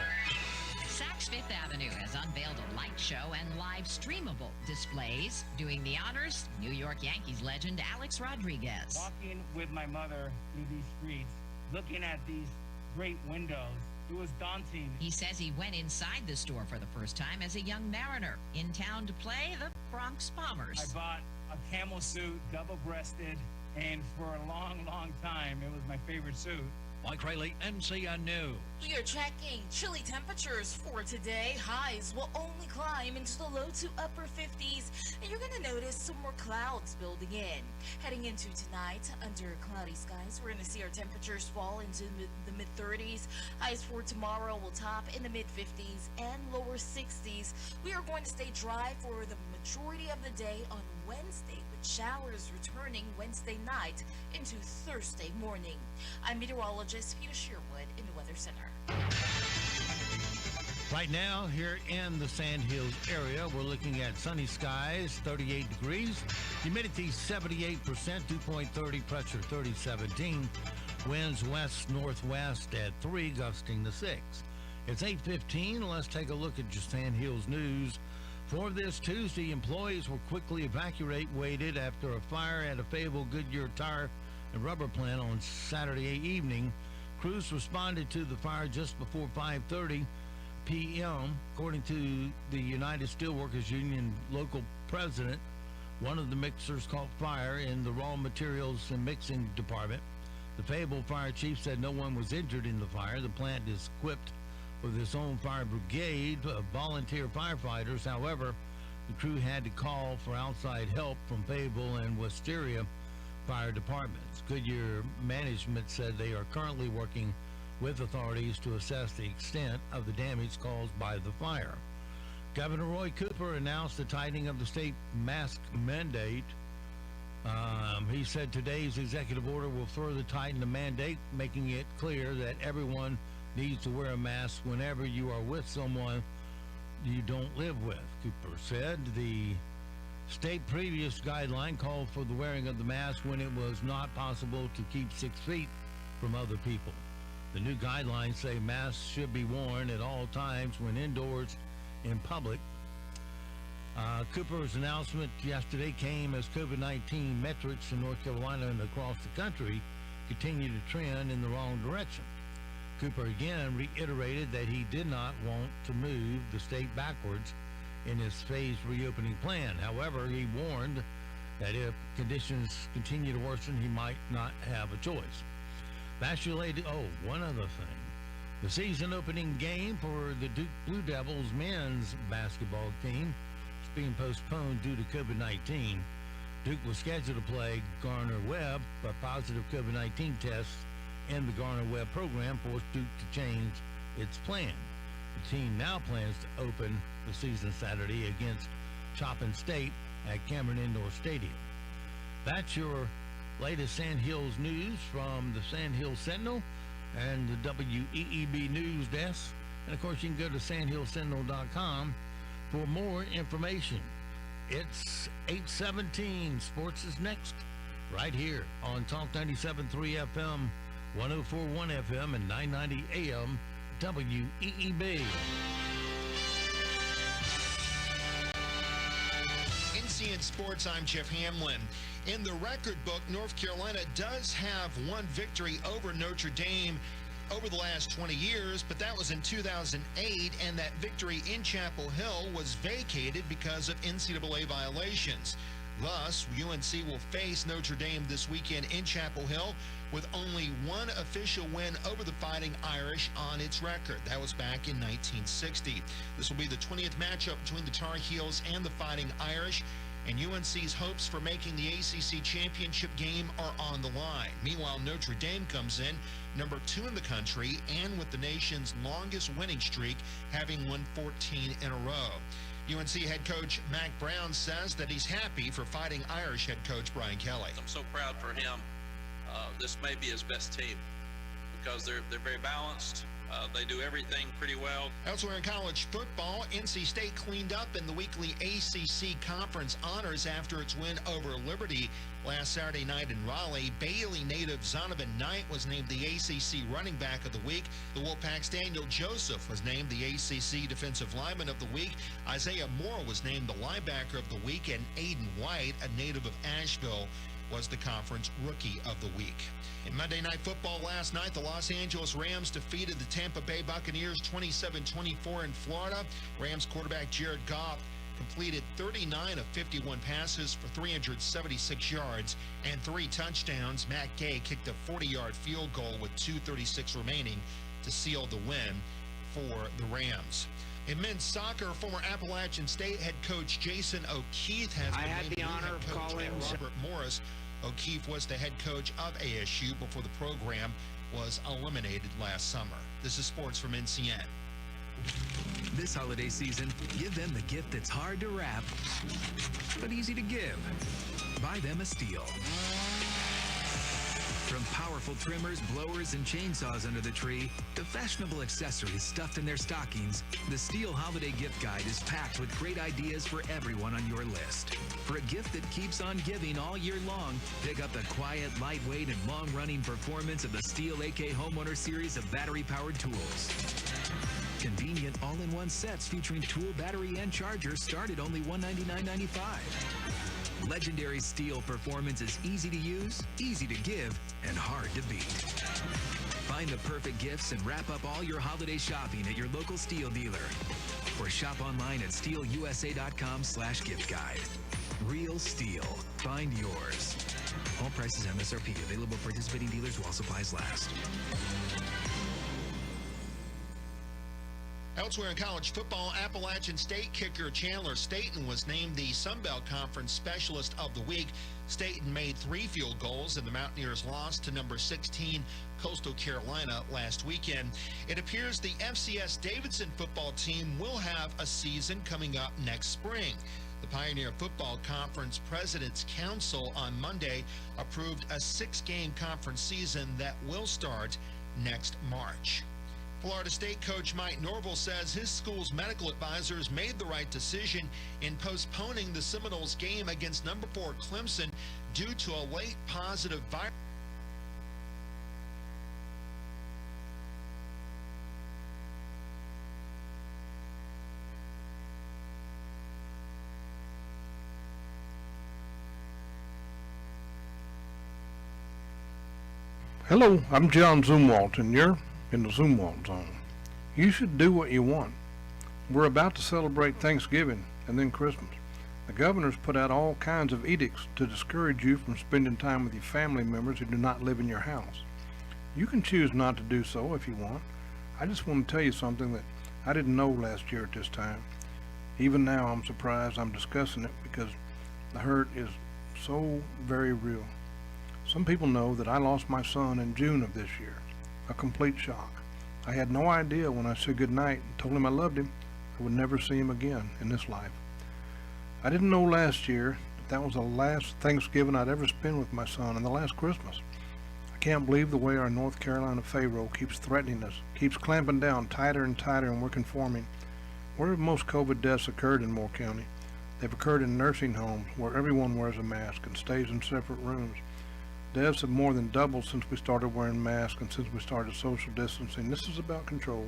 Saks Fifth Avenue has unveiled a light show and live streamable displays. Doing the honors, New York Yankees legend Alex Rodriguez. Walking with my mother through these streets, looking at these great windows, it was daunting. He says he went inside the store for the first time as a young mariner, in town to play the Bronx Bombers. I bought a camel suit, double-breasted, and for a long, long time, it was my favorite suit. Mike Rayleigh, NCN News. We are checking chilly temperatures for today. Highs will only climb into the low to upper 50s, and you're going to notice some more clouds building in. Heading into tonight, under cloudy skies, we're going to see our temperatures fall into the mid-30s. Highs for tomorrow will top in the mid-50s and lower 60s. We are going to stay dry for the majority of the day on Wednesday, with showers returning Wednesday night into Thursday morning. I'm meteorologist Peter Sherwood in the Weather Center. Right now, here in the Sand Hills area, we're looking at sunny skies, 38 degrees, humidity 78%, dew point 30, pressure 3017, winds west-northwest at 3, gusting to 6. It's 8:15. Let's take a look at your Sand Hills news. For this Tuesday, employees were quickly evacuated after a fire at a Fayetteville Goodyear tire and rubber plant on Saturday evening. Crews responded to the fire just before 5:30 p.m. According to the United Steelworkers Union local president, one of the mixers caught fire in the raw materials and mixing department. The Fayetteville fire chief said no one was injured in the fire. The plant is equipped with its own fire brigade of volunteer firefighters. However, the crew had to call for outside help from Fayetteville and Wisteria fire departments. Goodyear management said they are currently working with authorities to assess the extent of the damage caused by the fire. Governor Roy Cooper announced the tightening of the state mask mandate. He said today's executive order will further tighten the mandate, making it clear that everyone needs to wear a mask whenever you are with someone you don't live with. Cooper said the state previous guideline called for the wearing of the mask when it was not possible to keep 6 feet from other people. The new guidelines say masks should be worn at all times when indoors in public. Cooper's announcement yesterday came as COVID-19 metrics in North Carolina and across the country continue to trend in the wrong direction. Cooper again reiterated that he did not want to move the state backwards in his phased reopening plan. However, he warned that if conditions continue to worsen, he might not have a choice. One other thing. The season opening game for the Duke Blue Devils men's basketball team is being postponed due to COVID-19. Duke was scheduled to play Garner-Webb, but positive COVID-19 tests in the Garner-Webb program forced Duke to change its plan. The team now plans to open the season Saturday against Chopin State at Cameron Indoor Stadium. That's your latest Sand Hills news from the Sand Hills Sentinel and the WEEB News Desk. And of course, you can go to sandhillsentinel.com for more information. It's 8:17. Sports is next, right here on Talk 97.3 FM, 104.1 FM, and 990 AM WEEB. In sports, I'm Jeff Hamlin. In the record book, North Carolina does have one victory over Notre Dame over the last 20 years, but that was in 2008, and that victory in Chapel Hill was vacated because of NCAA violations. Thus, UNC will face Notre Dame this weekend in Chapel Hill with only one official win over the Fighting Irish on its record. That was back in 1960. This will be the 20th matchup between the Tar Heels and the Fighting Irish, and UNC's hopes for making the ACC championship game are on the line. Meanwhile, Notre Dame comes in number 2 in the country and with the nation's longest winning streak, having won 14 in a row. UNC head coach Mac Brown says that he's happy for Fighting Irish head coach Brian Kelly. I'm so proud for him. This may be his best team because they're very balanced. They do everything pretty well. Elsewhere in college football, NC State cleaned up in the weekly ACC Conference honors after its win over Liberty last Saturday night in Raleigh. Bailey native Zonovan Knight was named the ACC Running Back of the Week. The Wolfpack's Daniel Joseph was named the ACC Defensive Lineman of the Week. Isaiah Moore was named the Linebacker of the Week, and Aiden White, a native of Asheville, was the conference Rookie of the Week. In Monday Night Football last night, the Los Angeles Rams defeated the Tampa Bay Buccaneers 27-24 in Florida. Rams quarterback Jared Goff completed 39 of 51 passes for 376 yards and 3 touchdowns. Matt Gay kicked a 40-yard field goal with 2:36 remaining to seal the win for the Rams. In men's soccer, former Appalachian State head coach Jason O'Keefe has been named the honor of calling Robert Morris. O'Keefe was the head coach of ASU before the program was eliminated last summer. This is sports from NCN. This holiday season, give them the gift that's hard to wrap, but easy to give. Buy them a Stihl. From powerful trimmers, blowers, and chainsaws under the tree to fashionable accessories stuffed in their stockings, the Stihl Holiday Gift Guide is packed with great ideas for everyone on your list. For a gift that keeps on giving all year long, pick up the quiet, lightweight, and long-running performance of the Stihl AK Homeowner series of battery-powered tools. Convenient all-in-one sets featuring tool, battery, and charger start at only $199.95. Legendary Stihl performance is easy to use, easy to give, and hard to beat. Find the perfect gifts and wrap up all your holiday shopping at your local Stihl dealer. Or shop online at stihlusa.com/gift guide. Real Stihl. Find yours. All prices MSRP. Available at participating dealers while supplies last. Elsewhere in college football, Appalachian State kicker Chandler Staten was named the Sun Belt Conference Specialist of the Week. Staten made 3 field goals, and the Mountaineers lost to number 16 Coastal Carolina last weekend. It appears the FCS Davidson football team will have a season coming up next spring. The Pioneer Football Conference President's Council on Monday approved a 6-game conference season that will start next March. Florida State coach Mike Norvell says his school's medical advisors made the right decision in postponing the Seminoles game against number 4 Clemson due to a late positive virus. Hello, I'm John Zumwalt, and you're in the Zumwalt Zone. You should do what you want. We're about to celebrate Thanksgiving and then Christmas. The governor's put out all kinds of edicts to discourage you from spending time with your family members who do not live in your house. You can choose not to do so if you want. I just want to tell you something that I didn't know last year at this time. Even now I'm surprised I'm discussing it because the hurt is so very real. Some people know that I lost my son in June of this year. A complete shock. I had no idea when I said goodnight and told him I loved him, I would never see him again in this life. I didn't know last year that was the last Thanksgiving I'd ever spend with my son and the last Christmas. I can't believe the way our North Carolina Pharaoh keeps threatening us, keeps clamping down tighter and tighter, and we're conforming. Where have most COVID deaths occurred in Moore County? They've occurred in nursing homes where everyone wears a mask and stays in separate rooms. Deaths have more than doubled since we started wearing masks and since we started social distancing. This is about control.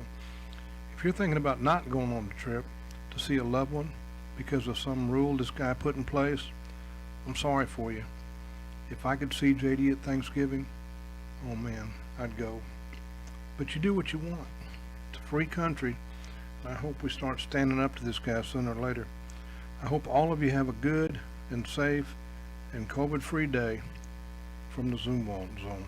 If you're thinking about not going on the trip to see a loved one because of some rule this guy put in place, I'm sorry for you. If I could see JD at Thanksgiving, oh man, I'd go. But you do what you want. It's a free country, and I hope we start standing up to this guy sooner or later. I hope all of you have a good and safe and COVID-free day from the Zumwalt Zone.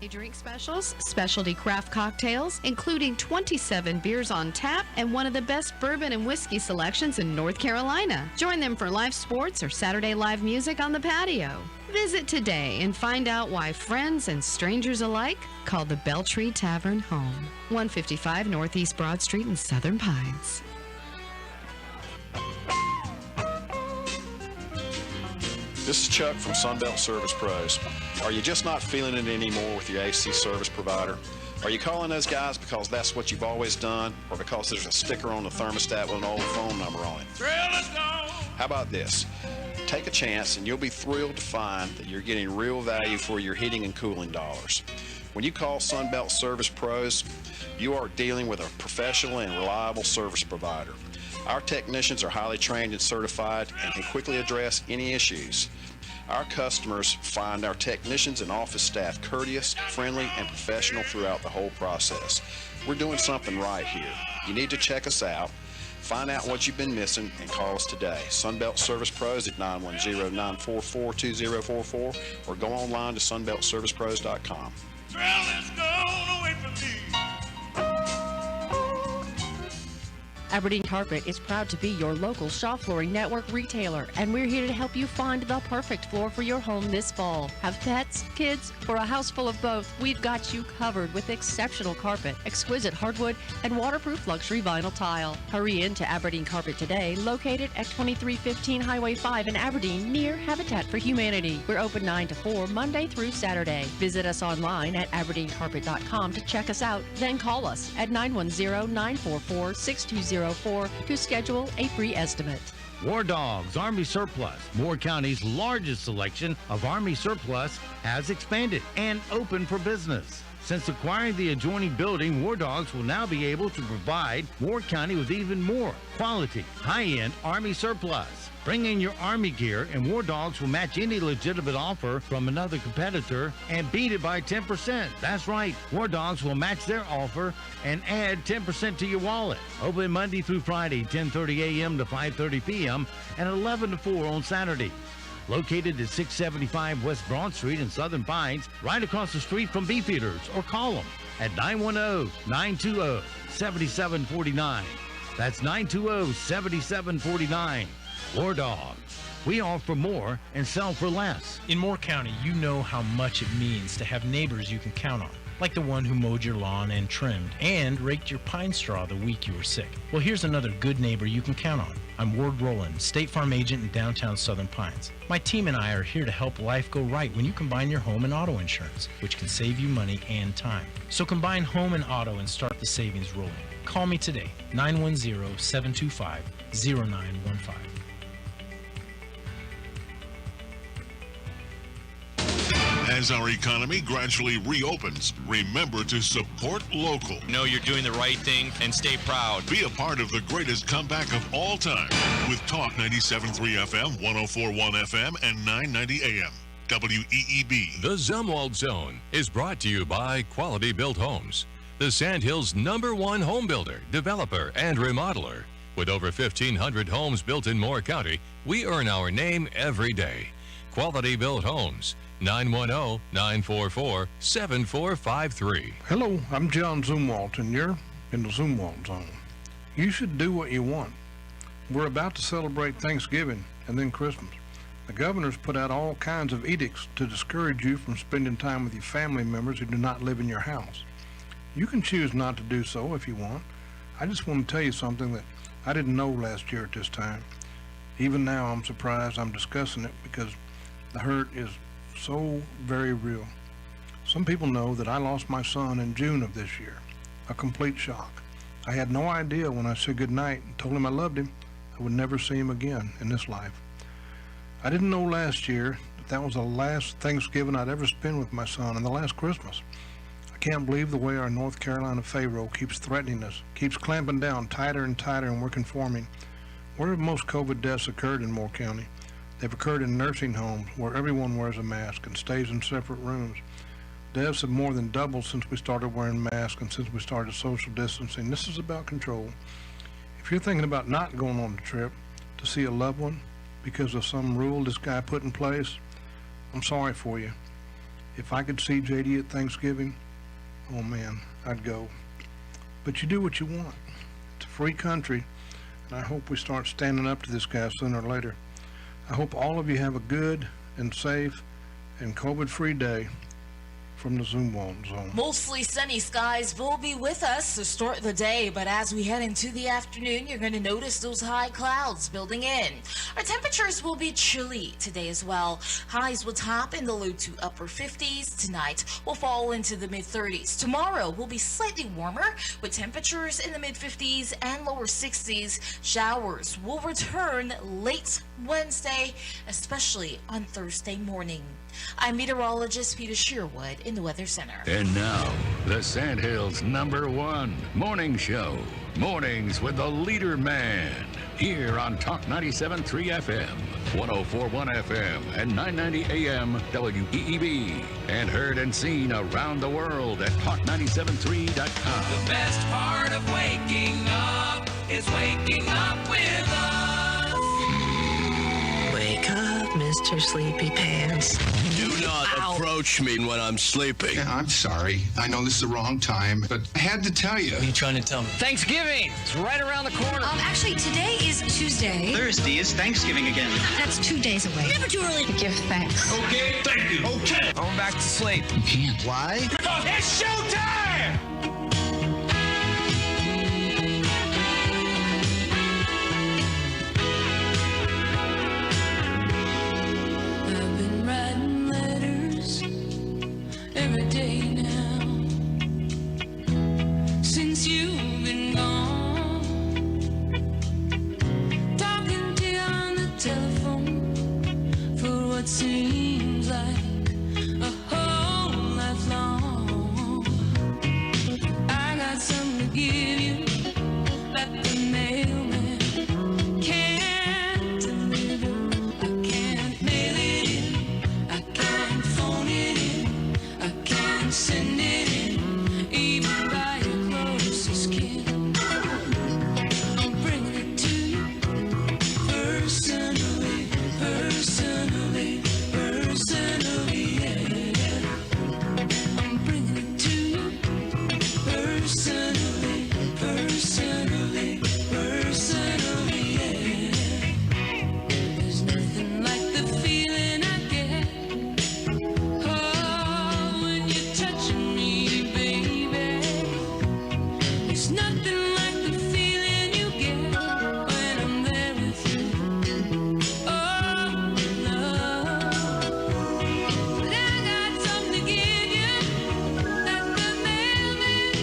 Drink specials, specialty craft cocktails, including 27 beers on tap and one of the best bourbon and whiskey selections in North Carolina. Join them for live sports or Saturday live music on the patio. Visit today and find out why friends and strangers alike call the Beltree Tavern home. 155 Northeast Broad Street in Southern Pines. This is Chuck from Sunbelt Service Pros. Are you just not feeling it anymore with your AC service provider? Are you calling those guys because that's what you've always done, or because there's a sticker on the thermostat with an old phone number on it? How about this? Take a chance and you'll be thrilled to find that you're getting real value for your heating and cooling dollars. When you call Sunbelt Service Pros, you are dealing with a professional and reliable service provider. Our technicians are highly trained and certified and can quickly address any issues. Our customers find our technicians and office staff courteous, friendly, and professional throughout the whole process. We're doing something right here. You need to check us out, find out what you've been missing, and call us today. Sunbelt Service Pros at 910-944-2044 or go online to sunbeltservicepros.com. Aberdeen Carpet is proud to be your local Shaw Flooring Network retailer, and we're here to help you find the perfect floor for your home this fall. Have pets, kids, or a house full of both? We've got you covered with exceptional carpet, exquisite hardwood, and waterproof luxury vinyl tile. Hurry into Aberdeen Carpet today, located at 2315 Highway 5 in Aberdeen, near Habitat for Humanity. We're open 9 to 4, Monday through Saturday. Visit us online at aberdeencarpet.com to check us out. Then call us at 910-944-6204 to schedule a free estimate. War Dogs Army Surplus, Moore County's largest selection of Army surplus, has expanded and open for business. Since acquiring the adjoining building, War Dogs will now be able to provide Moore County with even more quality, high-end Army surplus. Bring in your Army gear and War Dogs will match any legitimate offer from another competitor and beat it by 10%. That's right, War Dogs will match their offer and add 10% to your wallet. Open Monday through Friday, 10:30 a.m. to 5:30 p.m. and 11 to 4 on Saturday. Located at 675 West Broad Street in Southern Pines, right across the street from Beefeaters, or call them at 910-920-7749. That's 920-7749. War Dogs. We offer more and sell for less. In Moore County, you know how much it means to have neighbors you can count on, like the one who mowed your lawn and trimmed and raked your pine straw the week you were sick. Well, here's another good neighbor you can count on. I'm Ward Rowland, State Farm Agent in downtown Southern Pines. My team and I are here to help life go right when you combine your home and auto insurance, which can save you money and time. So combine home and auto and start the savings rolling. Call me today, 910-725-0915. As our economy gradually reopens, remember to support local. Know you're doing the right thing and stay proud. Be a part of the greatest comeback of all time with Talk 97.3 FM, 104.1 FM, and 990 AM. WEEB. The Zumwalt Zone is brought to you by Quality Built Homes, the Sandhills' #1 home builder, developer, and remodeler. With over 1,500 homes built in Moore County, we earn our name every day. Quality Built Homes, 910-944-7453. Hello, I'm John Zumwalt, and you're in the Zumwalt Zone. You should do what you want. We're about to celebrate Thanksgiving and then Christmas. The governor's put out all kinds of edicts to discourage you from spending time with your family members who do not live in your house. You can choose not to do so if you want. I just want to tell you something that I didn't know last year at this time. Even now, I'm surprised I'm discussing it because the hurt is so very real. Some people know that I lost my son in June of this year. A complete shock. I had no idea when I said goodnight and told him I loved him, I would never see him again in this life. I didn't know last year that was the last Thanksgiving I'd ever spend with my son and the last Christmas. I can't believe the way our North Carolina Pharaoh keeps threatening us, keeps clamping down tighter and tighter, and we're conforming. Where have most COVID deaths occurred in Moore County? They've occurred in nursing homes where everyone wears a mask and stays in separate rooms. Deaths have more than doubled since we started wearing masks and since we started social distancing. This is about control. If you're thinking about not going on the trip to see a loved one because of some rule this guy put in place, I'm sorry for you. If I could see JD at Thanksgiving, oh man, I'd go. But you do what you want. It's a free country, and I hope we start standing up to this guy sooner or later. I hope all of you have a good and safe and COVID-free day from the Zumwalt Zone. Mostly sunny skies will be with us to start the day, but as we head into the afternoon, you're going to notice those high clouds building in. Our temperatures will be chilly today as well. Highs will top in the low to upper 50s. Tonight will fall into the mid-30s. Tomorrow will be slightly warmer with temperatures in the mid-50s and lower 60s. Showers will return late Wednesday, especially on Thursday morning. I'm meteorologist Peter Sherwood in the Weather Center. And now, the Sandhills' #1 morning show. Mornings with the LeaderMan. Here on Talk 97.3 FM, 104.1 FM, and 990 AM WEEB. And heard and seen around the world at talk973.com. The best part of waking up is waking up with us. Wake up, Mr. Sleepy Pants. Do not approach me when I'm sleeping. Yeah, I'm sorry. I know this is the wrong time, but I had to tell you. What are you trying to tell me? Thanksgiving! It's right around the corner. Actually, today is Tuesday. Thursday is Thanksgiving again. That's 2 days away. Never too early to give thanks. Okay, thank you. Okay. Going back to sleep. You can't. Why? Because it's showtime! Every day now, since you've been gone, talking to you on the telephone for what seems like a whole life long. I got something to give you that the mailman can't deliver. I can't mail it in, I can't phone it in, I can't send it in, even by your closest kin. I'm bringing it to you personally, personally, personally, yeah. I'm bringing it to you personally, personally, personally, yeah. There's nothing like the feeling I get. Oh, when you're touching me, baby. There's nothing like the feeling you get when I'm there with you. Oh, no. But I got something to give you that the mailman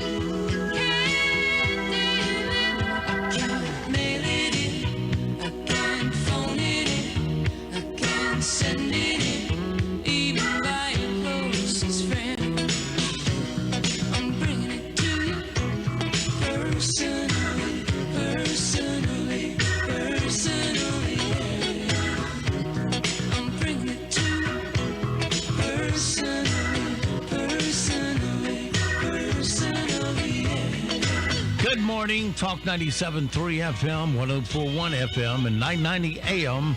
can't deliver. I can't mail it in, I can't phone it in, I can't send it in, even by your morning. Talk 97.3 FM, 104.1 FM, and 990 AM.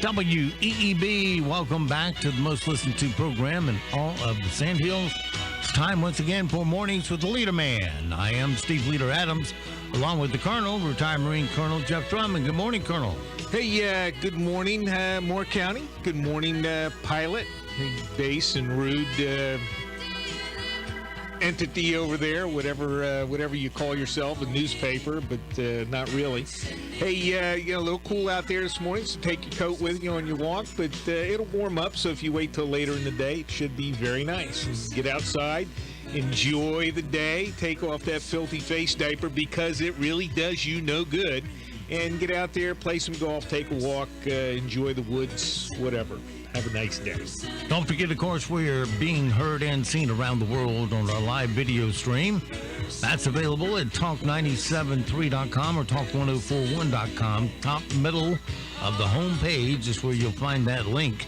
WEEB. Welcome back to the most listened to program in all of the Sandhills. It's time once again for Mornings with the LeaderMan. I am Steve Leader Adams, along with the Colonel, retired Marine Colonel Jeff Drummond. Good morning, Colonel. Hey, good morning, Moore County. Good morning, Pilot, Base, and Rude entity over there, whatever you call yourself, a newspaper, but not really. Hey, a little cool out there this morning, so take your coat with you on your walk, but it'll warm up, so if you wait till later in the day, it should be very nice. And get outside, enjoy the day, take off that filthy face diaper because it really does you no good, and get out there, play some golf, take a walk, enjoy the woods, whatever. Have a nice day. Don't forget, of course, we are being heard and seen around the world on our live video stream. That's available at talk973.com or talk1041.com. Top middle of the home page is where you'll find that link.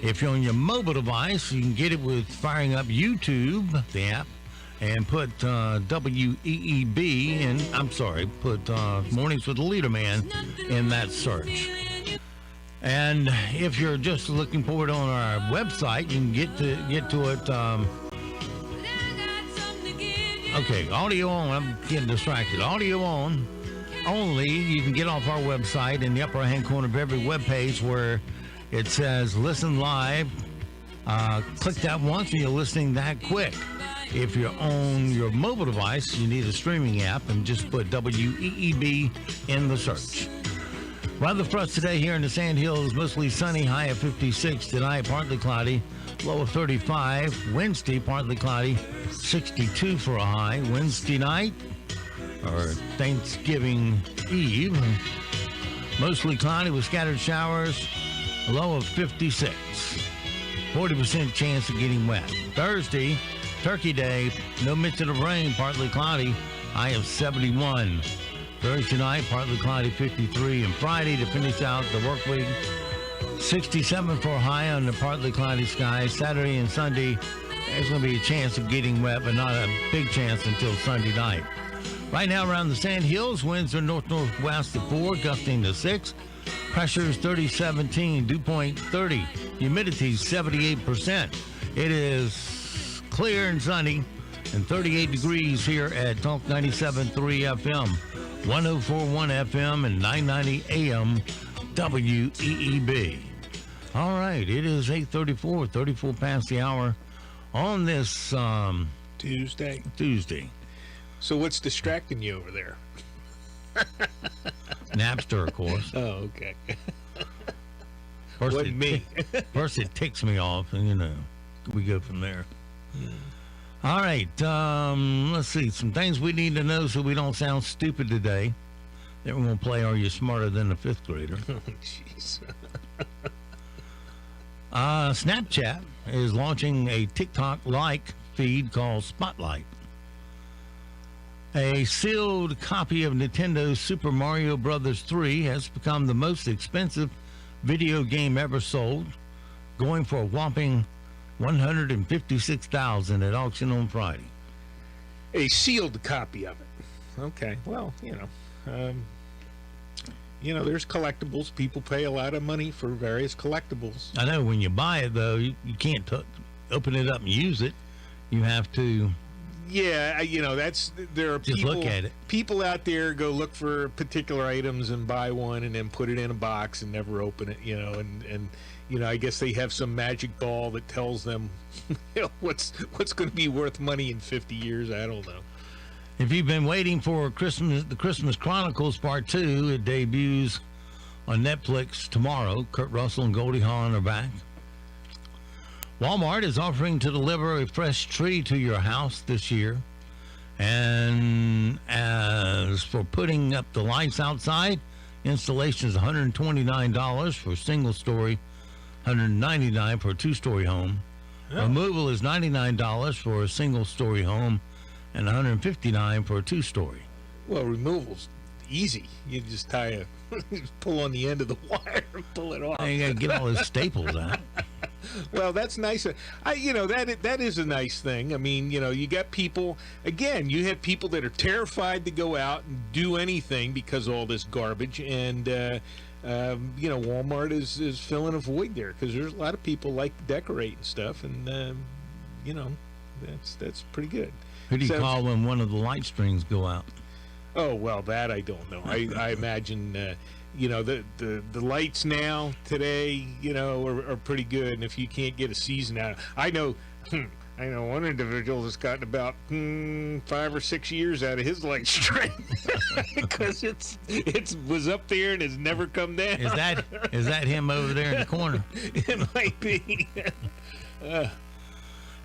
If you're on your mobile device, you can get it with firing up YouTube, the app, and put WEEB in, put Mornings with the LeaderMan in that search. And if you're just looking for it on our website, you can get to it. Okay, audio on. I'm getting distracted. Audio on. Only you can get off our website in the upper hand corner of every web page where it says listen live. Click that once and you're listening that quick. If you're on your mobile device, you need a streaming app and just put WEEB in the search. Weather for us today here in the Sandhills, mostly sunny, high of 56. Tonight, partly cloudy, low of 35. Wednesday, partly cloudy, 62 for a high. Wednesday night, or Thanksgiving Eve, mostly cloudy with scattered showers, a low of 56. 40% chance of getting wet. Thursday, Turkey Day, no mention of rain, partly cloudy, high of 71. Thursday night, partly cloudy, 53. And Friday, to finish out the work week, 67 for a high on the partly cloudy skies. Saturday and Sunday, there's going to be a chance of getting wet, but not a big chance until Sunday night. Right now around the Sandhills, winds are north-northwest at 4, gusting to 6. Pressure is 30-17, dew point 30. Humidity is 78%. It is clear and sunny and 38 degrees here at Talk 97.3 FM. 104.1 FM and 990 AM WEEB. All right, it is 8:34, 34 past the hour on this Tuesday. So what's distracting you over there? Napster, of course. Oh, okay. First it ticks me off, and we go from there. All right, let's see. Some things we need to know so we don't sound stupid today. Then we're going to play Are You Smarter Than a Fifth Grader? Oh, jeez. Snapchat is launching a TikTok-like feed called Spotlight. A sealed copy of Nintendo's Super Mario Bros. 3 has become the most expensive video game ever sold, going for a whopping $156,000 at auction on Friday. A sealed copy of it. Okay, well, there's collectibles. People pay a lot of money for various collectibles. I know when you buy it, though, you can't open it up and use it. You have to. Yeah, there are just people, look at it. People out there go look for particular items and buy one and then put it in a box and never open it, and I guess they have some magic ball that tells them what's going to be worth money in 50 years. I don't know. If you've been waiting for the Christmas Chronicles Part 2, it debuts on Netflix tomorrow. Kurt Russell and Goldie Hawn are back. Walmart is offering to deliver a fresh tree to your house this year. And as for putting up the lights outside, installation is $129 for a single story, $199 for a two-story home. Yeah. Removal is $99 for a single-story home and $159 for a two-story. Well, removal's easy. You just pull on the end of the wire and pull it off. You got to get all those staples out. Well, that's nice. That is a nice thing. I mean, you got people, again, you have people that are terrified to go out and do anything because of all this garbage. And, Walmart is filling a void there because there's a lot of people like to decorate and stuff. And, that's pretty good. Who do you call when one of the light strings go out? Oh, well, that I don't know. I imagine, the lights now today, are pretty good. And if you can't get a season out, I know one individual has gotten about 5 or 6 years out of his light string because it was up there and has never come down. Is that him over there in the corner? It might be.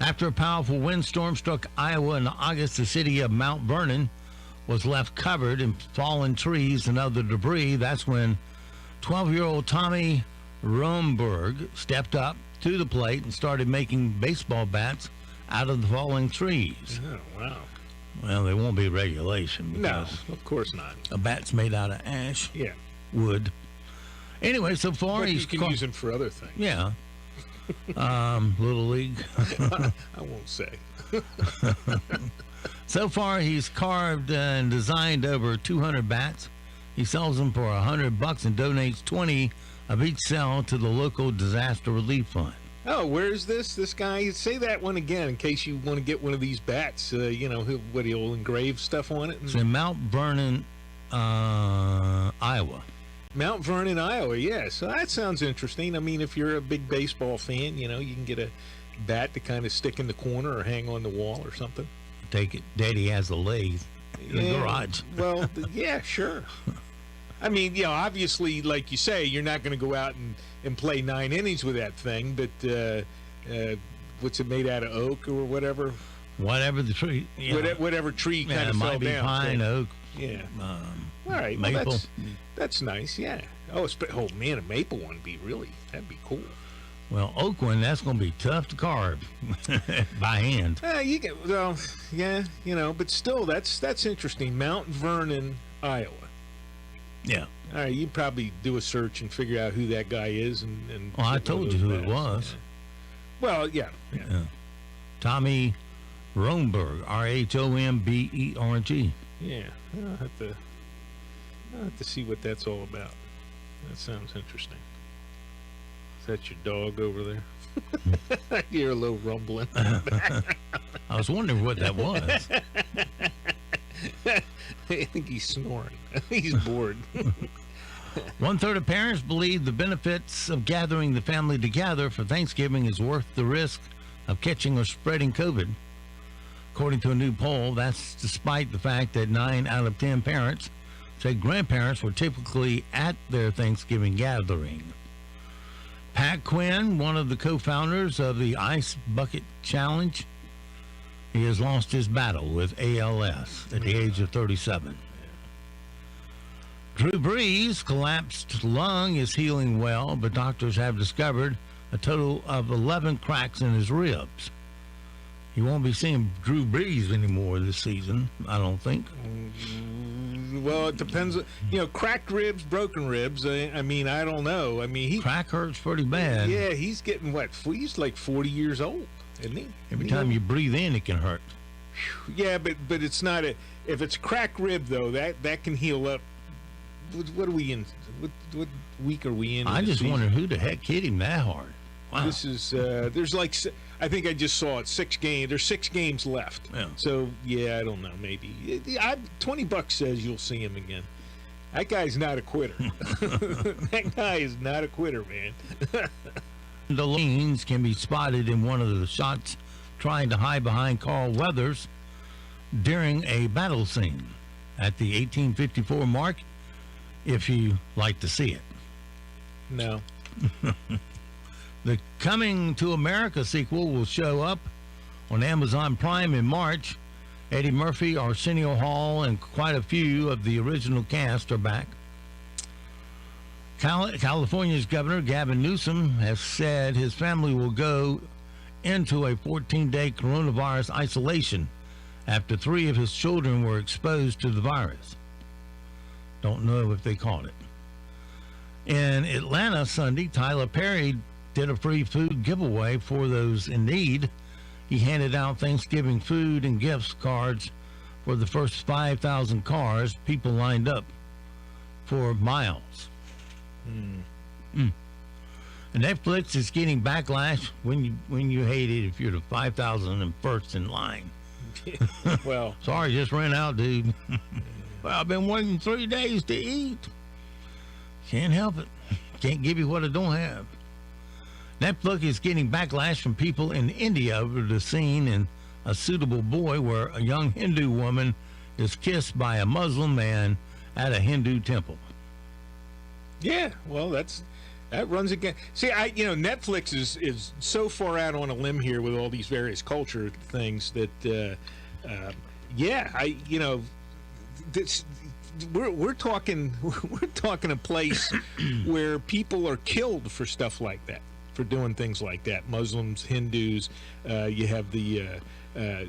After a powerful windstorm struck Iowa in August, the city of Mount Vernon was left covered in fallen trees and other debris. That's when 12-year-old Tommy Romberg stepped up to the plate and started making baseball bats out of the falling trees. Oh, wow. Well, there won't be regulation. No, of course not. A bat's made out of ash. Yeah. Wood. Anyway, so far but he's... you can use them for other things. Yeah. Little League. I won't say. So far, he's carved and designed over 200 bats. He sells them for $100 and donates 20 of each sale to the local disaster relief fund. Oh, where's this guy? Say that one again in case you want to get one of these bats. He'll engrave stuff on it. It's in Mount Vernon, Iowa. Mount Vernon, Iowa, yeah. So that sounds interesting. I mean, if you're a big baseball fan, you can get a bat to kind of stick in the corner or hang on the wall or something. Take it. Daddy has a lathe in the garage. Well, yeah, sure. I mean, obviously, like you say, you're not going to go out and play 9 innings with that thing, but what's it made out of, oak or whatever? Whatever the tree. Whatever tree kind of fell down. It might be pine, oak. Yeah. All right. Maple. Well, that's nice, yeah. Oh, man, a maple one that'd be cool. Well, oak one, that's going to be tough to carve by hand. But still, that's interesting. Mount Vernon, Iowa. Yeah. All right, you probably do a search and figure out who that guy is. And I told you who it was. Yeah. Well, yeah. Tommy Romberg, Romberg. Yeah, I'll have to see what that's all about. That sounds interesting. Is that your dog over there? I hear a little rumbling. I was wondering what that was. I think he's snoring. He's bored. 1/3 of parents believe the benefits of gathering the family together for Thanksgiving is worth the risk of catching or spreading COVID. According to a new poll, that's despite the fact that 9 out of 10 parents say grandparents were typically at their Thanksgiving gathering. Pat Quinn, one of the co-founders of the Ice Bucket Challenge, he has lost his battle with ALS at the age of 37. Drew Brees' collapsed lung is healing well, but doctors have discovered a total of 11 cracks in his ribs. You won't be seeing Drew Brees anymore this season, I don't think. Well, it depends. Cracked ribs, broken ribs. I mean, I don't know. I mean, crack hurts pretty bad. Yeah, he's getting what? He's like 40 years old, isn't he? Every time you breathe in, it can hurt. Yeah, but it's not a. If it's cracked rib though, that can heal up. What are we in? What week are we in? I just wonder who the heck hit him that hard. Wow. This is there's like, I think I just saw it, 6 games. There's 6 games left. Yeah. So yeah, I don't know. Maybe $20 says you'll see him again. That guy's not a quitter. That guy is not a quitter, man. The lanes can be spotted in one of the shots trying to hide behind Carl Weathers during a battle scene at the 1854 mark, if you like to see it. No. The Coming to America sequel will show up on Amazon Prime in March. Eddie Murphy, Arsenio Hall, and quite a few of the original cast are back. California's Governor Gavin Newsom has said his family will go into a 14-day coronavirus isolation after 3 of his children were exposed to the virus. Don't know if they caught it. In Atlanta Sunday, Tyler Perry did a free food giveaway for those in need. He handed out Thanksgiving food and gift cards for the first 5,000 cars. People lined up for miles. And Netflix is getting backlash when you hate it if you're the 5,001st in line. Well, sorry, just ran out, dude. Well, I've been waiting 3 days to eat. Can't help it. Can't give you what I don't have. Netflix is getting backlash from people in India over the scene in A Suitable Boy, where a young Hindu woman is kissed by a Muslim man at a Hindu temple. Yeah, well, that runs again. See, Netflix is so far out on a limb here with all these various culture things that, we're talking a place where people are killed for stuff like that, for doing things like that. Muslims, Hindus, you have the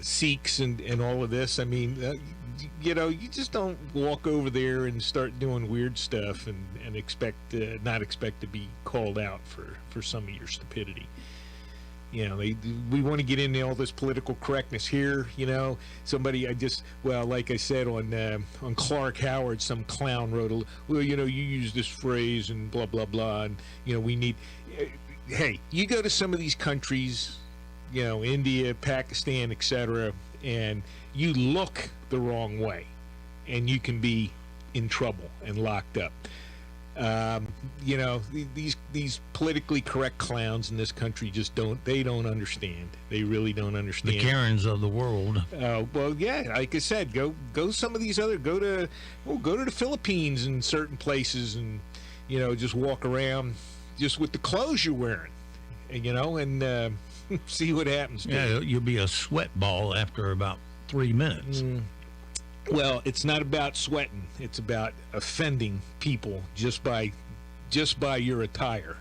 Sikhs and all of this. I mean, you just don't walk over there and start doing weird stuff and not expect to be called out for some of your stupidity. We want to get into all this political correctness here. Somebody like I said on Clark Howard, some clown wrote you use this phrase and blah blah blah, and we need. Hey, you go to some of these countries, India, Pakistan, etc., and you look the wrong way, and you can be in trouble and locked up. These politically correct clowns in this country just don't understand. They really don't understand. The Karens of the world. Well, yeah, like I said, go some of these other, go to the Philippines and certain places, and just walk around just with the clothes you're wearing, and see what happens. Yeah, you'll be a sweat ball after about 3 minutes. Well, it's not about sweating. It's about offending people just by your attire,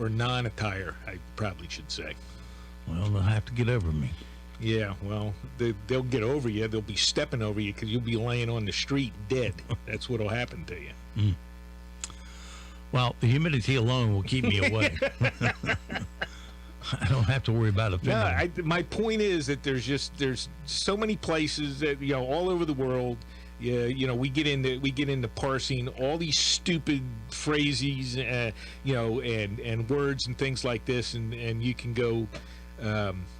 or non-attire, I probably should say. Well, they'll have to get over me. Yeah, well, they'll get over you. They'll be stepping over you because you'll be laying on the street dead. That's what'll happen to you. Well, the humidity alone will keep me away. I don't have to worry about offending. No, my point is that there's so many places that all over the world. We get into parsing all these stupid phrases, and words and things like this, and you can go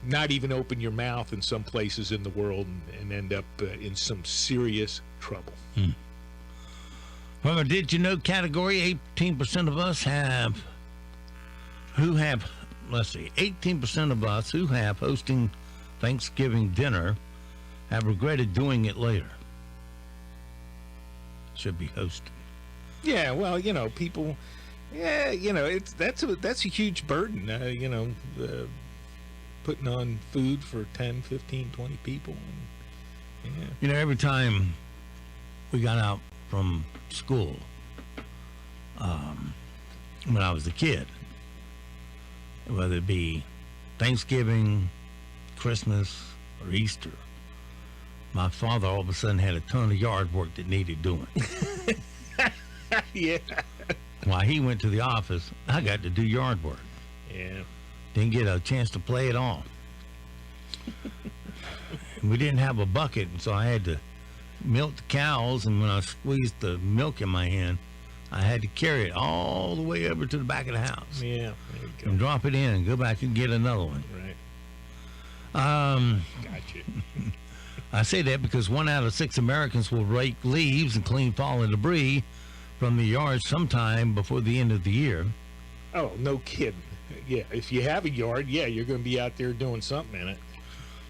not even open your mouth in some places in the world and end up in some serious trouble. Well, did you know category 18% of us have 18% of us who have hosting Thanksgiving dinner have regretted doing it later. Should be hosting. Yeah, well, people. Yeah, that's a huge burden. Putting on food for 10, 15, 20 people. Yeah. Every time we got out from school, when I was a kid, whether it be Thanksgiving, Christmas, or Easter, my father all of a sudden had a ton of yard work that needed doing. Yeah. While he went to the office, I got to do yard work. Yeah. Didn't get a chance to play it off. We didn't have a bucket, and so I had to milk the cows, and when I squeezed the milk in my hand, I had to carry it all the way over to the back of the house. Yeah, there you go. And drop it in and go back and get another one. Right. Gotcha. I say that because 1 out of 6 Americans will rake leaves and clean fallen debris from the yard sometime before the end of the year. Oh, no kidding. Yeah, if you have a yard, you're going to be out there doing something in it.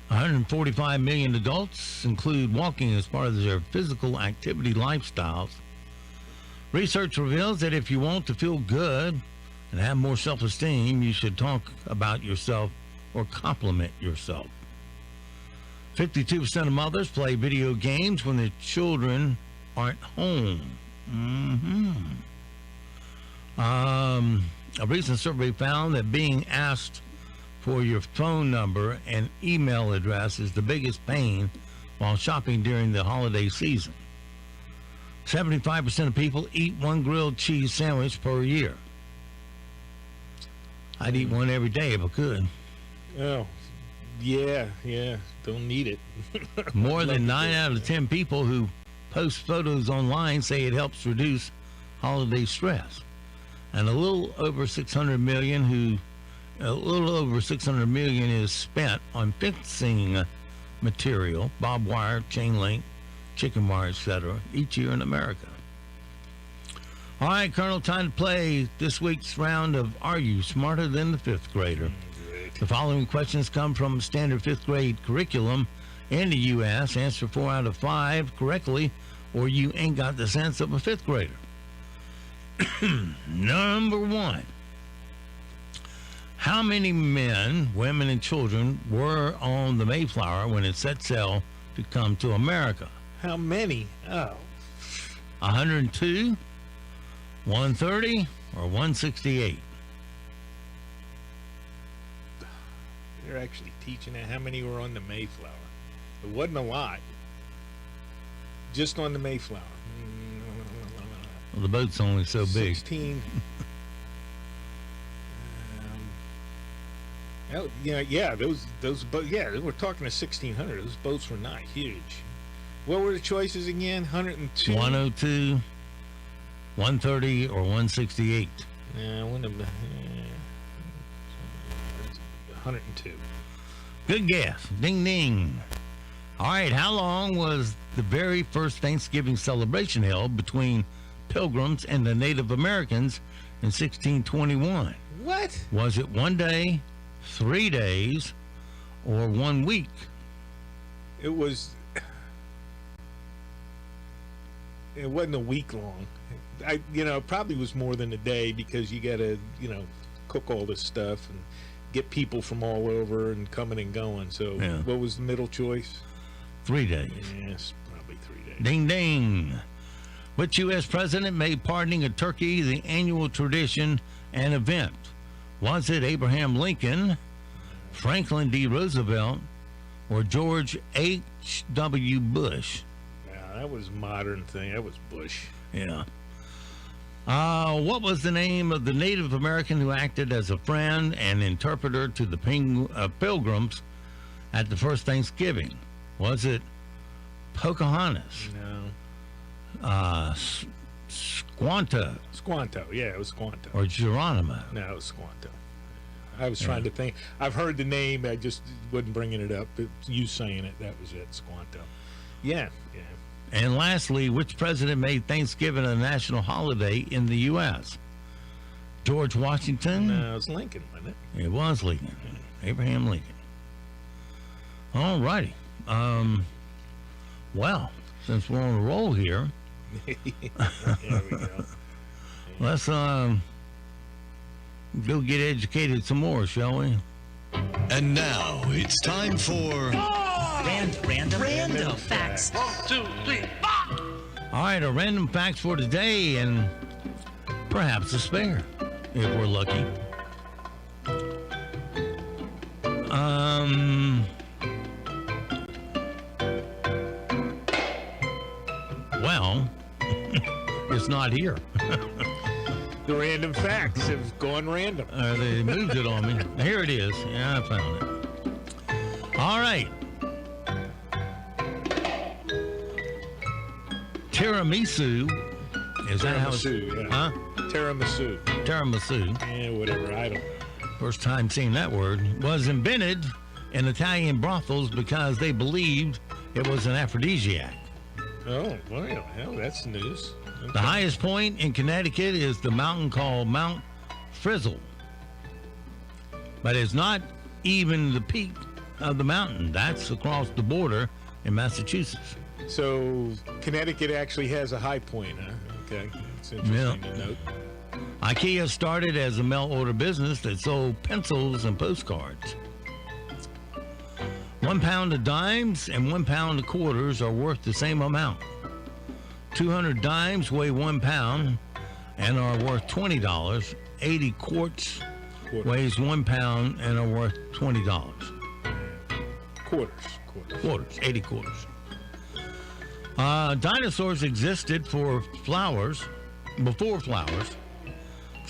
145 million adults include walking as part of their physical activity lifestyles. Research reveals that if you want to feel good and have more self-esteem, you should talk about yourself or compliment yourself. 52% of mothers play video games when their children aren't home. A recent survey found that being asked for your phone number and email address is the biggest pain while shopping during the holiday season. 75% of people eat one grilled cheese sandwich per year. I'd eat one every day if I could. Oh, yeah. Don't need it. More than 9 out of 10 people who post photos online say it helps reduce holiday stress. And a little over 600 million is spent on fencing material, barbed wire, chain link, chicken wire, etc., each year in America. All right, Colonel, time to play this week's round of Are You Smarter Than the Fifth Grader? The following questions come from standard fifth grade curriculum in the U.S. Answer 4 out of 5 correctly, or you ain't got the sense of a fifth grader. Number 1. How many men, women, and children were on the Mayflower when it set sail to come to America? How many? Oh. 102, 130, or 168? They're actually teaching it. How many were on the Mayflower? It wasn't a lot. Just on the Mayflower. Well, the boat's only so big. 16. Those boats. Yeah, we're talking to 1,600. Those boats were not huge. What were the choices again? 102, 102, 130, or 168? Yeah, 102. Good guess. Ding ding. All right, how long was the very first Thanksgiving celebration held between Pilgrims and the Native Americans in 1621? What? Was it 1 day, 3 days, or 1 week? It wasn't a week long. It probably was more than a day because you got to, cook all this stuff and get people from all over and coming and going. So What was the middle choice? 3 days. Yes, probably 3 days. Ding ding. Which U.S. president made pardoning a turkey the annual tradition and event? Was it Abraham Lincoln, Franklin D. Roosevelt, or George H.W. Bush? Yeah, that was a modern thing. That was Bush. Yeah. What was the name of the Native American who acted as a friend and interpreter to the Pilgrims at the first Thanksgiving? Was it Pocahontas? No. Squanto. Squanto, yeah, it was Squanto. Or Geronimo. No, it was Squanto. I was trying to think. I've heard the name, I just wasn't bringing it up. But you saying it, that was it, Squanto. Yeah. And lastly, which president made Thanksgiving a national holiday in the U.S.? George Washington? No, it was Lincoln, wasn't it? It was Lincoln. Abraham Lincoln. All righty. Well, since we're on a roll here, There we go. let's go get educated some more, shall we? And now it's time for Random facts. 1, 2, 3, 4. All right, our random facts for today, and perhaps a spare, if we're lucky. Well, it's not here. The random facts have gone random. They moved it on me. Here it is. Yeah, I found it. All right. Tiramisu. Is that how it's... Tiramisu, yeah. Huh? Tiramisu. Tiramisu. Yeah, whatever. I don't. First time seeing that word. Was invented in Italian brothels because they believed it was an aphrodisiac. Oh, well, that's news. Okay. The highest point in Connecticut is the mountain called Mount Frizzle. But it's not even the peak of the mountain. That's across the border in Massachusetts. So Connecticut actually has a high point, huh? Okay, it's interesting to note. IKEA started as a mail-order business that sold pencils and postcards. 1 pound of dimes and 1 pound of quarters are worth the same amount. 200 dimes weigh 1 pound and are worth $20. 80 quarts weighs 1 pound and are worth $20. Quarters, 80 quarters. Dinosaurs existed before flowers.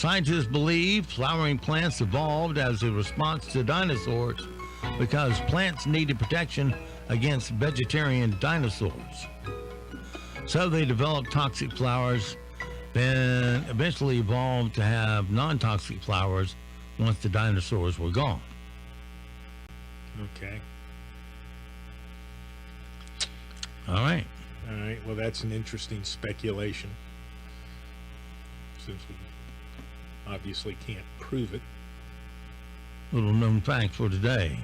Scientists believe flowering plants evolved as a response to dinosaurs because plants needed protection against vegetarian dinosaurs. So they developed toxic flowers, then eventually evolved to have non-toxic flowers once the dinosaurs were gone. Okay. All right. All right. Well, that's an interesting speculation, since we obviously can't prove it. Little known fact for today.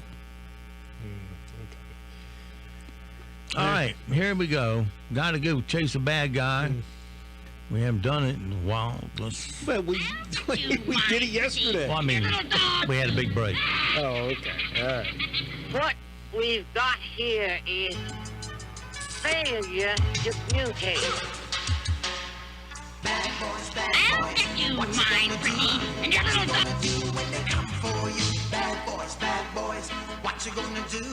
Okay. All right, here we go. Got to go chase a bad guy. We haven't done it in a while. Well, we did it yesterday. Well, I mean, we had a big break. Oh, okay. All right. What we've got here is failure to communicate. I'll get you mine, Brittany, and your little dog. When they come for you, bad boys, what you gonna do?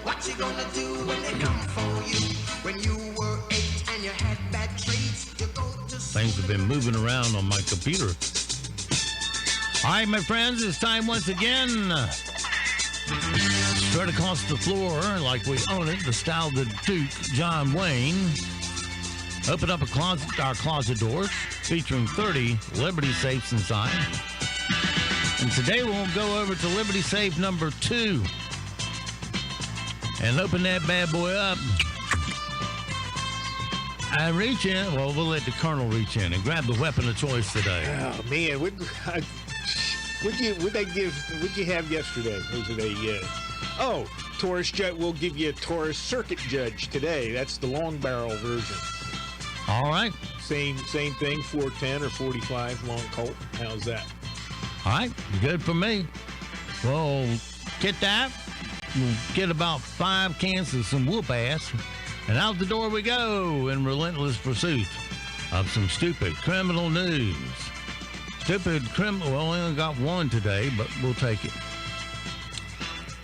What you gonna do when they come for you? When you were 8 and you had bad traits, you go to Things have been moving around on my computer. All right, my friends, it's time once again. Straight across the floor, like we own it, the style of the Duke, John Wayne. Open up our closet doors, featuring 30 Liberty safes inside. And today we'll go over to Liberty safe number 2. And open that bad boy up. And reach in. Well, we'll let the Colonel reach in and grab the weapon of choice today. Oh man, what'd you have yesterday? Was it a Taurus Judge? We'll give you a Taurus Circuit Judge today. That's the long barrel version. All right. Same thing, 410 or 45 long Colt. How's that? All right, good for me. We'll get that. We'll get about 5 cans of some whoop ass, and out the door we go in relentless pursuit of some stupid criminal news. Stupid criminal. Well, we only got one today, but we'll take it.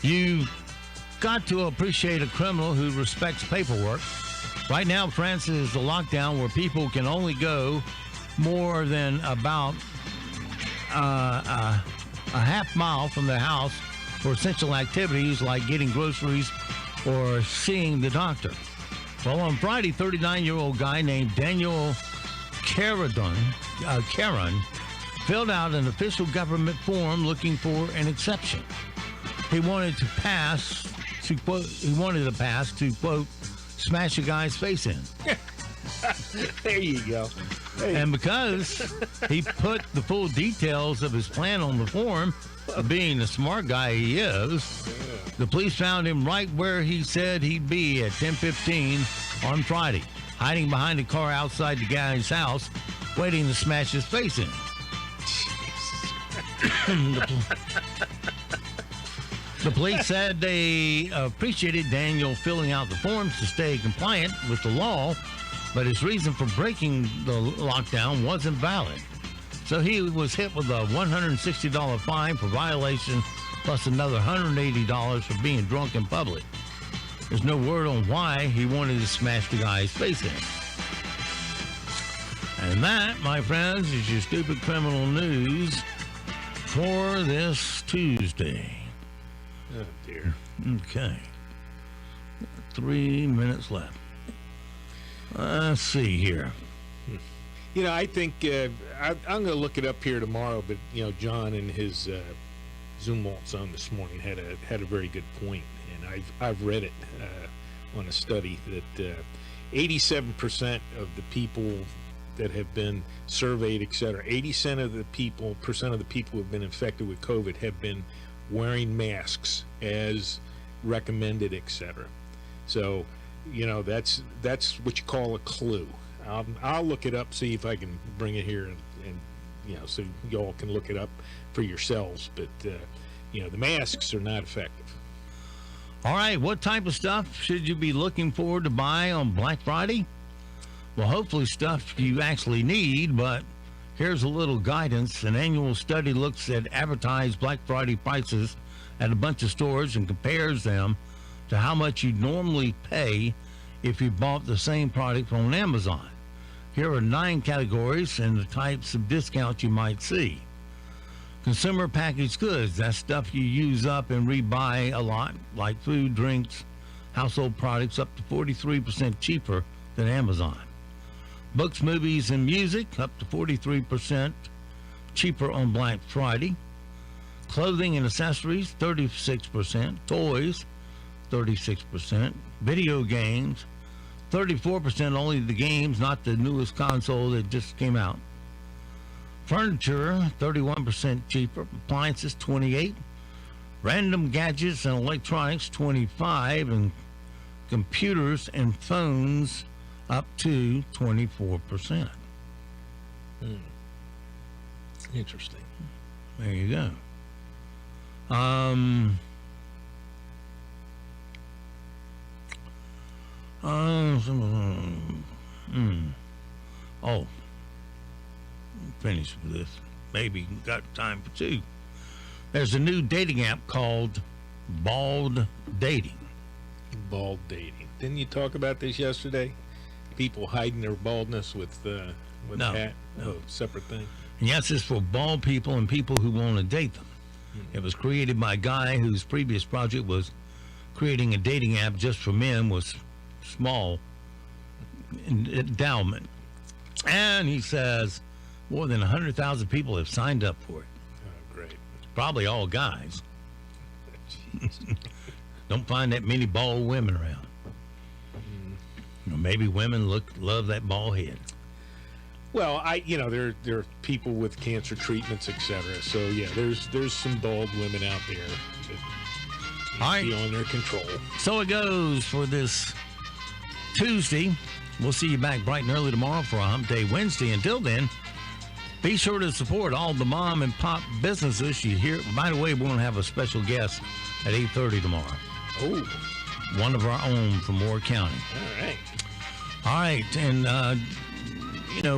You got to appreciate a criminal who respects paperwork. Right now, France is a lockdown where people can only go more than about a half mile from their house for essential activities like getting groceries or seeing the doctor. Well, on Friday, 39-year-old guy named Daniel Caron filled out an official government form looking for an exception. He wanted to pass to quote, smash a guy's face in. There you go. Hey. And because he put the full details of his plan on the form, being the smart guy he is, the police found him right where he said he'd be at 10:15 on Friday, hiding behind a car outside the guy's house, waiting to smash his face in. The police said they appreciated Daniel filling out the forms to stay compliant with the law, but his reason for breaking the lockdown wasn't valid. So he was hit with a $160 fine for violation, plus another $180 for being drunk in public. There's no word on why he wanted to smash the guy's face in. And that, my friends, is your stupid criminal news for this Tuesday. Oh, dear. Okay. 3 minutes left. Let's see here. You know, I think I'm going to look it up here tomorrow, but, you know, John in his Zoom Walt Zone this morning had a very good point, and I've read it on a study that 87% of the people that have been surveyed, et cetera, 80% of the people who have been infected with COVID have been wearing masks as recommended, et cetera. So, you know, that's what you call a clue. I'll look it up, see if I can bring it here, and you know, so y'all can look it up for yourselves. But you know, the masks are not effective. All right, what type of stuff should you be looking forward to buy on Black Friday? Well, hopefully stuff you actually need, but here's a little guidance. An annual study looks at advertised Black Friday prices at a bunch of stores and compares them to how much you'd normally pay if you bought the same product on Amazon. Here are 9 categories and the types of discounts you might see. Consumer packaged goods, that's stuff you use up and rebuy a lot, like food, drinks, household products, up to 43% cheaper than Amazon. Books, movies, and music, up to 43% cheaper on Black Friday. Clothing and accessories, 36%. Toys, 36%. Video games, 34%, only the games, not the newest console that just came out. Furniture, 31% cheaper. Appliances, 28%. Random gadgets and electronics, 25%. And computers and phones, up to 24%. Interesting. There you go. Oh, finish with this. Maybe got time for two. There's a new dating app called Bald Dating. Bald dating. Didn't you talk about this yesterday? People hiding their baldness with No, hat. no. Separate thing. And yes, it's for bald people and people who want to date them. It was created by a guy whose previous project was creating a dating app just for men with small endowment. And he says more than 100,000 people have signed up for it. Oh, great. Probably all guys. Don't find that many bald women around. You know, maybe women love that bald head. Well, there are people with cancer treatments, etc. So yeah, there's some bald women out there that need to be on their control. So it goes for this Tuesday. We'll see you back bright and early tomorrow for a Hump Day Wednesday. Until then, be sure to support all the mom and pop businesses you hear. By the way, we're going to have a special guest at 8:30 tomorrow. Oh, one of our own from Moore County. All All right, and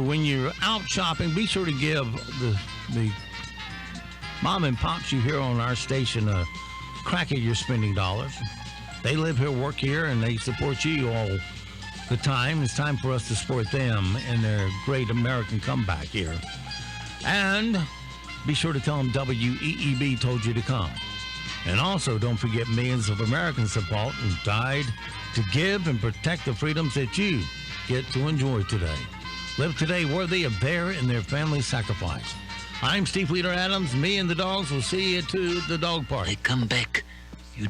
when you're out shopping, be sure to give the mom and pops you hear on our station a crack at your spending dollars. They live here, work here, and they support you all the time. It's time for us to support them in their great American comeback here. And be sure to tell them WEEB told you to come. And also, don't forget millions of Americans have fought and died to give and protect the freedoms that you get to enjoy today. Live today worthy of their and their family's sacrifice. I'm Steve Leader Adams. Me and the dogs will see you to the dog park. They come back. You